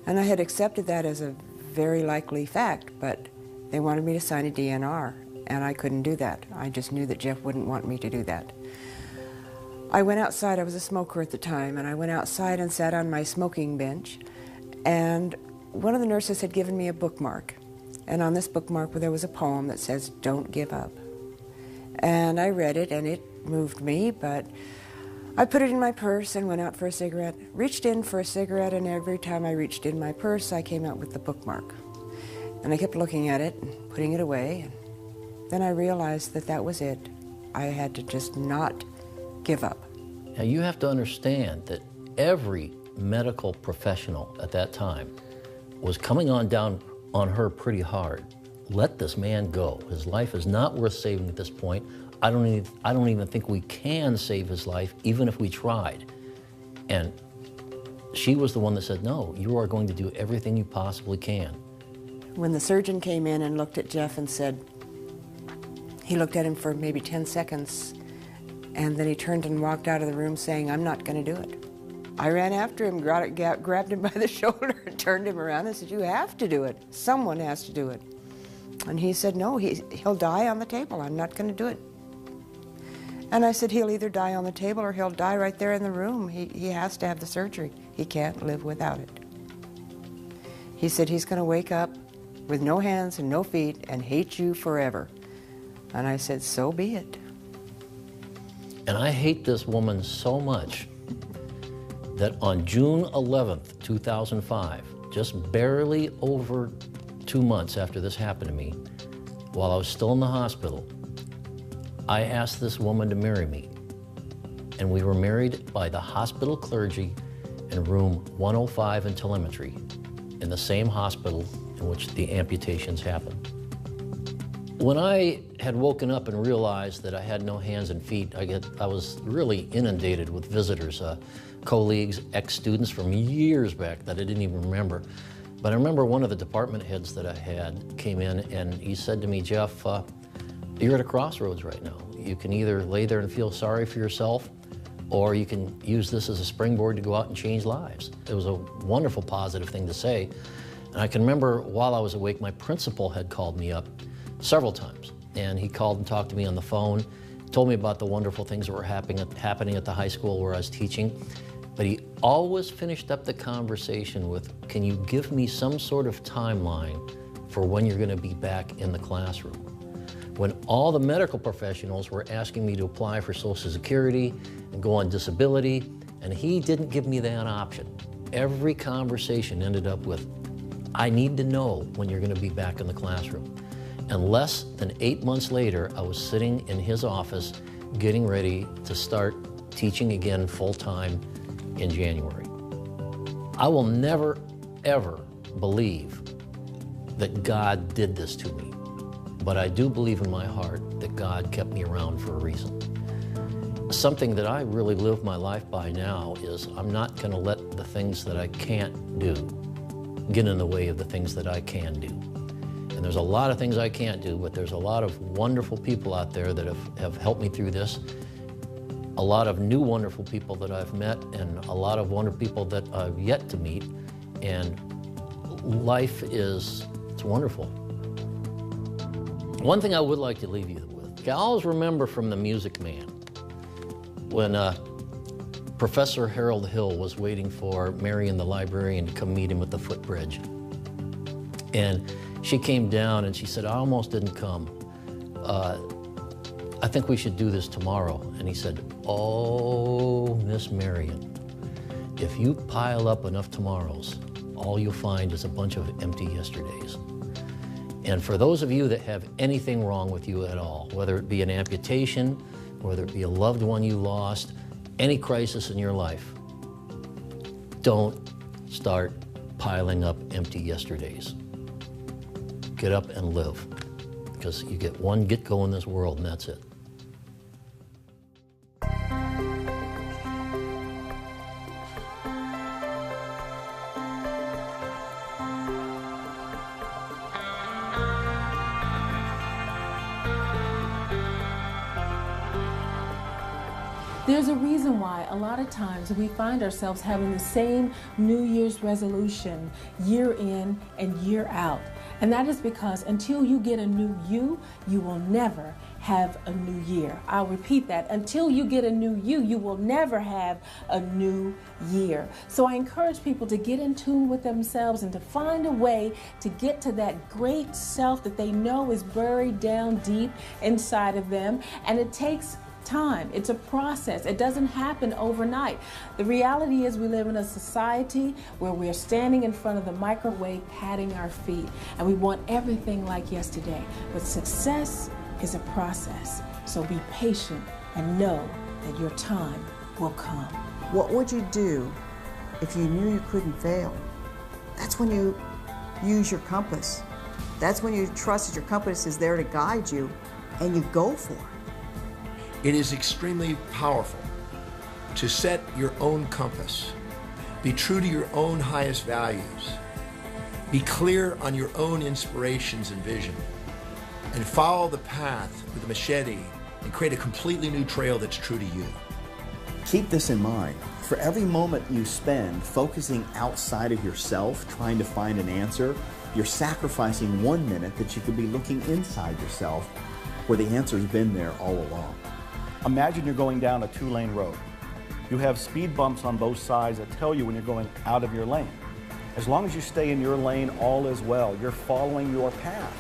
And I had accepted that as a very likely fact, but they wanted me to sign a DNR. and I couldn't do that. I just knew that Jeff wouldn't want me to do that. I went outside, I was a smoker at the time, and I went outside and sat on my smoking bench, and one of the nurses had given me a bookmark, and on this bookmark there was a poem that says, "Don't give up." And I read it, and it moved me, but I put it in my purse and went out for a cigarette, reached in for a cigarette, and every time I reached in my purse, I came out with the bookmark. And I kept looking at it and putting it away, and then I realized that that was it. I had to just not give up. Now you have to understand that every medical professional at that time was coming on down on her pretty hard. Let this man go. His life is not worth saving at this point. I don't even think we can save his life, even if we tried. And she was the one that said, no, you are going to do everything you possibly can. When the surgeon came in and looked at Jeff and said, he looked at him for maybe 10 seconds, and then he turned and walked out of the room saying, I'm not going to do it. I ran after him, grabbed him by the shoulder, and turned him around and said, you have to do it. Someone has to do it. And he said, no, he'll die on the table. I'm not going to do it. And I said, he'll either die on the table or he'll die right there in the room. He has to have the surgery. He can't live without it. He said he's going to wake up with no hands and no feet and hate you forever. And I said, so be it. And I hate this woman so much that on June 11th, 2005, just barely over 2 months after this happened to me, while I was still in the hospital, I asked this woman to marry me. And we were married by the hospital clergy in room 105 in telemetry, in the same hospital in which the amputations happened. When I had woken up and realized that I had no hands and feet, I was really inundated with visitors, colleagues, ex-students from years back that I didn't even remember. But I remember one of the department heads that I had came in and he said to me, Jeff, you're at a crossroads right now. You can either lay there and feel sorry for yourself, or you can use this as a springboard to go out and change lives. It was a wonderful, positive thing to say. And I can remember while I was awake, my principal had called me up several times. And he called and talked to me on the phone, told me about the wonderful things that were happening at the high school where I was teaching. But he always finished up the conversation with, can you give me some sort of timeline for when you're going to be back in the classroom? When all the medical professionals were asking me to apply for Social Security and go on disability, and he didn't give me that option. Every conversation ended up with, I need to know when you're going to be back in the classroom. And less than 8 months later, I was sitting in his office getting ready to start teaching again full-time in January. I will never, ever believe that God did this to me. But I do believe in my heart that God kept me around for a reason. Something that I really live my life by now is I'm not going to let the things that I can't do get in the way of the things that I can do. And there's a lot of things I can't do, but there's a lot of wonderful people out there that have helped me through this. A lot of new wonderful people that I've met, and a lot of wonderful people that I've yet to meet. And life it's wonderful. One thing I would like to leave you with, I always remember from The Music Man, when Professor Harold Hill was waiting for Marion the librarian to come meet him at the footbridge. And she came down and she said, I almost didn't come. I think we should do this tomorrow. And he said, oh, Miss Marion, if you pile up enough tomorrows, all you'll find is a bunch of empty yesterdays. And for those of you that have anything wrong with you at all, whether it be an amputation, whether it be a loved one you lost, any crisis in your life, don't start piling up empty yesterdays. Get up and live, because you get one get-go in this world and that's it. There's a reason why a lot of times we find ourselves having the same New Year's resolution year in and year out. And that is because until you get a new you, you will never have a new year. I'll repeat that. Until you get a new you, you will never have a new year. So I encourage people to get in tune with themselves and to find a way to get to that great self that they know is buried down deep inside of them. And it takes time. It's a process. It doesn't happen overnight. The reality is we live in a society where we're standing in front of the microwave patting our feet, and we want everything like yesterday. But success is a process. So be patient and know that your time will come. What would you do if you knew you couldn't fail? That's when you use your compass. That's when you trust that your compass is there to guide you and you go for it. It is extremely powerful to set your own compass, be true to your own highest values, be clear on your own inspirations and vision, and follow the path with a machete and create a completely new trail that's true to you. Keep this in mind. For every moment you spend focusing outside of yourself, trying to find an answer, you're sacrificing 1 minute that you could be looking inside yourself where the answer's been there all along. Imagine you're going down a 2-lane road. You have speed bumps on both sides that tell you when you're going out of your lane. As long as you stay in your lane, all is well. You're following your path.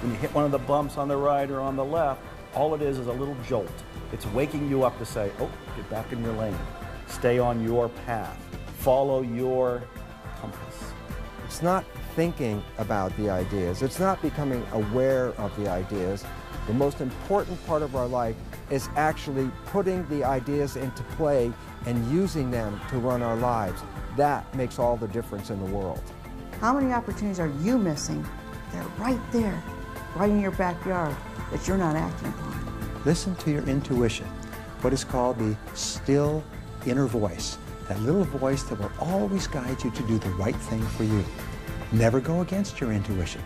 When you hit one of the bumps on the right or on the left, all it is a little jolt. It's waking you up to say, oh, get back in your lane. Stay on your path. Follow your compass. It's not thinking about the ideas. It's not becoming aware of the ideas. The most important part of our life is actually putting the ideas into play and using them to run our lives. That makes all the difference in the world. How many opportunities are you missing? They're right there, right in your backyard, that you're not acting upon. Listen to your intuition, what is called the still inner voice, that little voice that will always guide you to do the right thing for you. Never go against your intuition.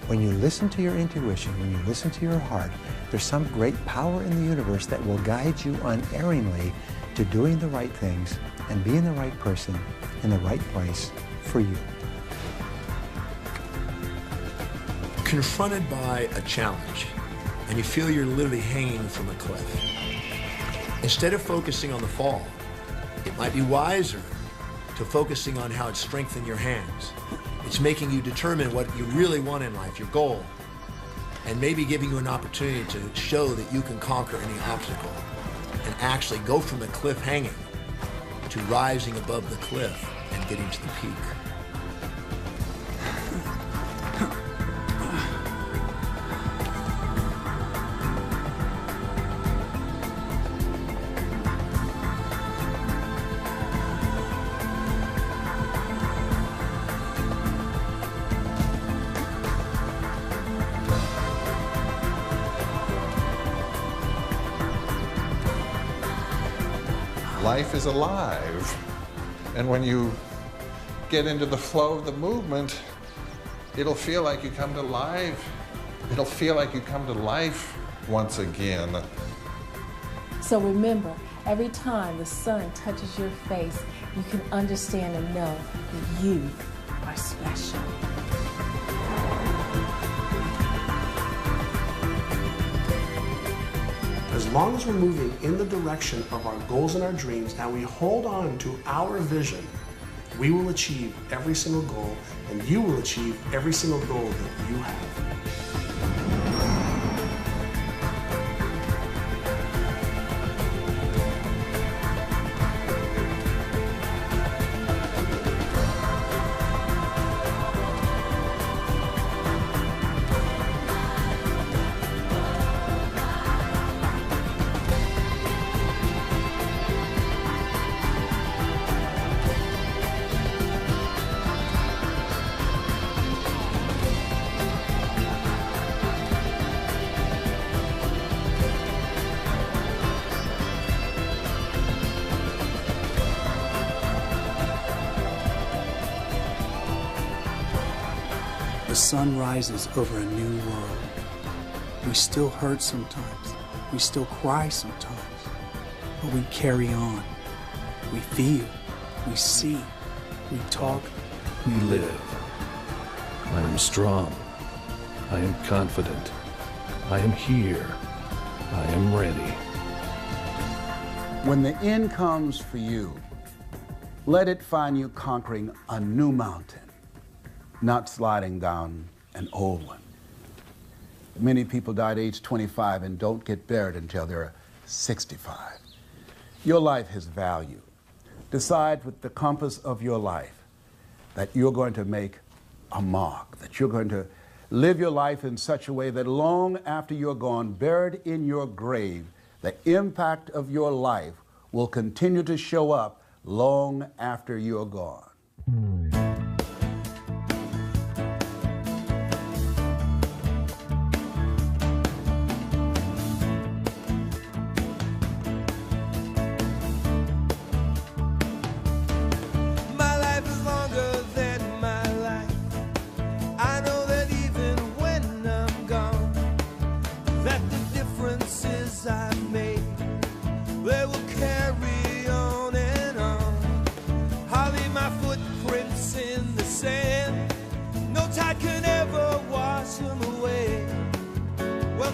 When you listen to your intuition, when you listen to your heart, there's some great power in the universe that will guide you unerringly to doing the right things and being the right person in the right place for you. Confronted by a challenge, and you feel you're literally hanging from a cliff. Instead of focusing on the fall, it might be wiser to focusing on how it strengthens your hands. It's making you determine what you really want in life, your goal, and maybe giving you an opportunity to show that you can conquer any obstacle and actually go from the cliff hanging to rising above the cliff and getting to the peak. Life is alive. And when you get into the flow of the movement, it'll feel like you come to life. It'll feel like you come to life once again. So remember, every time the sun touches your face, you can understand and know that you are special. As long as we're moving in the direction of our goals and our dreams, and we hold on to our vision, we will achieve every single goal, and you will achieve every single goal that you have. The sun rises over a new world. We still hurt sometimes. We still cry sometimes. But we carry on. We feel. We see. We talk. We live. I am strong. I am confident. I am here. I am ready. When the end comes for you, let it find you conquering a new mountain, not sliding down an old one. Many people die at age 25 and don't get buried until they're 65. Your life has value. Decide with the compass of your life that you're going to make a mark, that you're going to live your life in such a way that long after you're gone, buried in your grave, the impact of your life will continue to show up long after you're gone.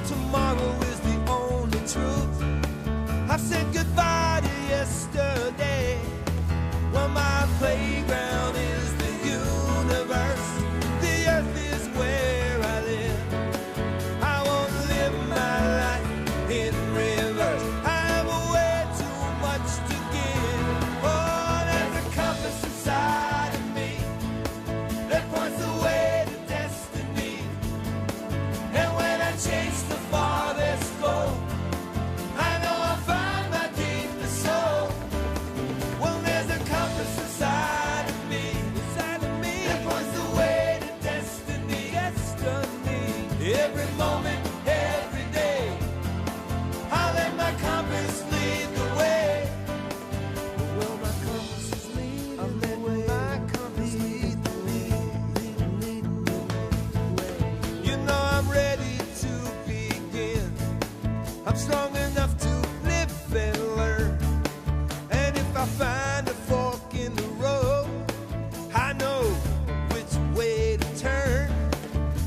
Tomorrow is the only truth. I've said goodbye to yesterday. Well, my playground is the universe. The earth is where I live. I won't live my life in reverse. I have way too much to give. Oh, there's a compass inside of me that points the way to destiny. And when I chase the farthest goal, I know I'll find my deepest soul. Well, there's a compass inside of me that points the way to destiny. Every moment, every day, I'll let my compass lead the way. Well, my compass is leading the way. My compass lead the way. You know I'm ready to begin. I'm strong enough to live and learn. And if I find a fork in the road, I know which way to turn.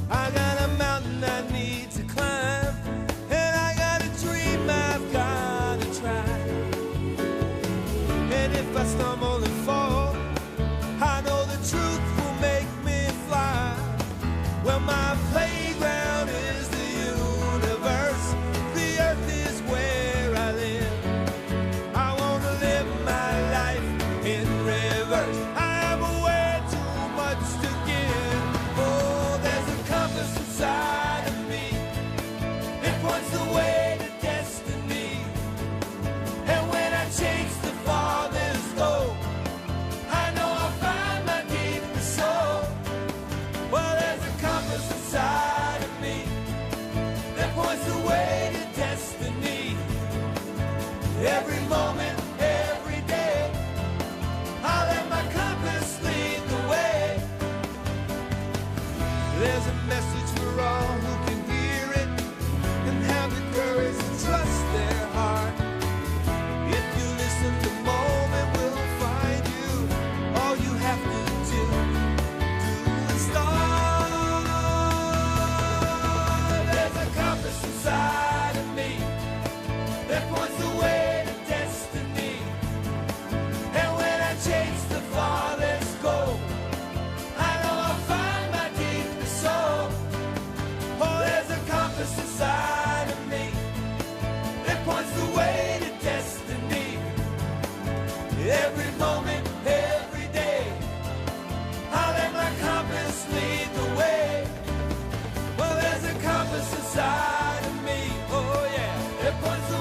I got a mountain I need to climb, and I got a dream I've got to try. And if I stumble and fall, I know the truth will make me fly. Well, my playground is the universe. The earth is where I live. I want to live my life in reverse. I have way too much to give. Oh, there's a compass inside of me. It points the way to destiny. And when I chase the farthest goal, I know I'll find my deepest soul. Well, there's a compass inside of me that points the way to destiny. Every moment, every day, I'll let my compass lead the way. There's a message for all who can hear it and have the courage to trust their heart. If you listen, the moment will find you. All you have to do is start. There's a compass inside of me that points the way to destiny. And when I chase the farthest goal, I know I'll find my deepest soul. Oh, there's a compass inside of me that points the way to destiny. Every moment, every day, I'll let my compass lead the way. Well, there's a compass inside of me, oh yeah, it points the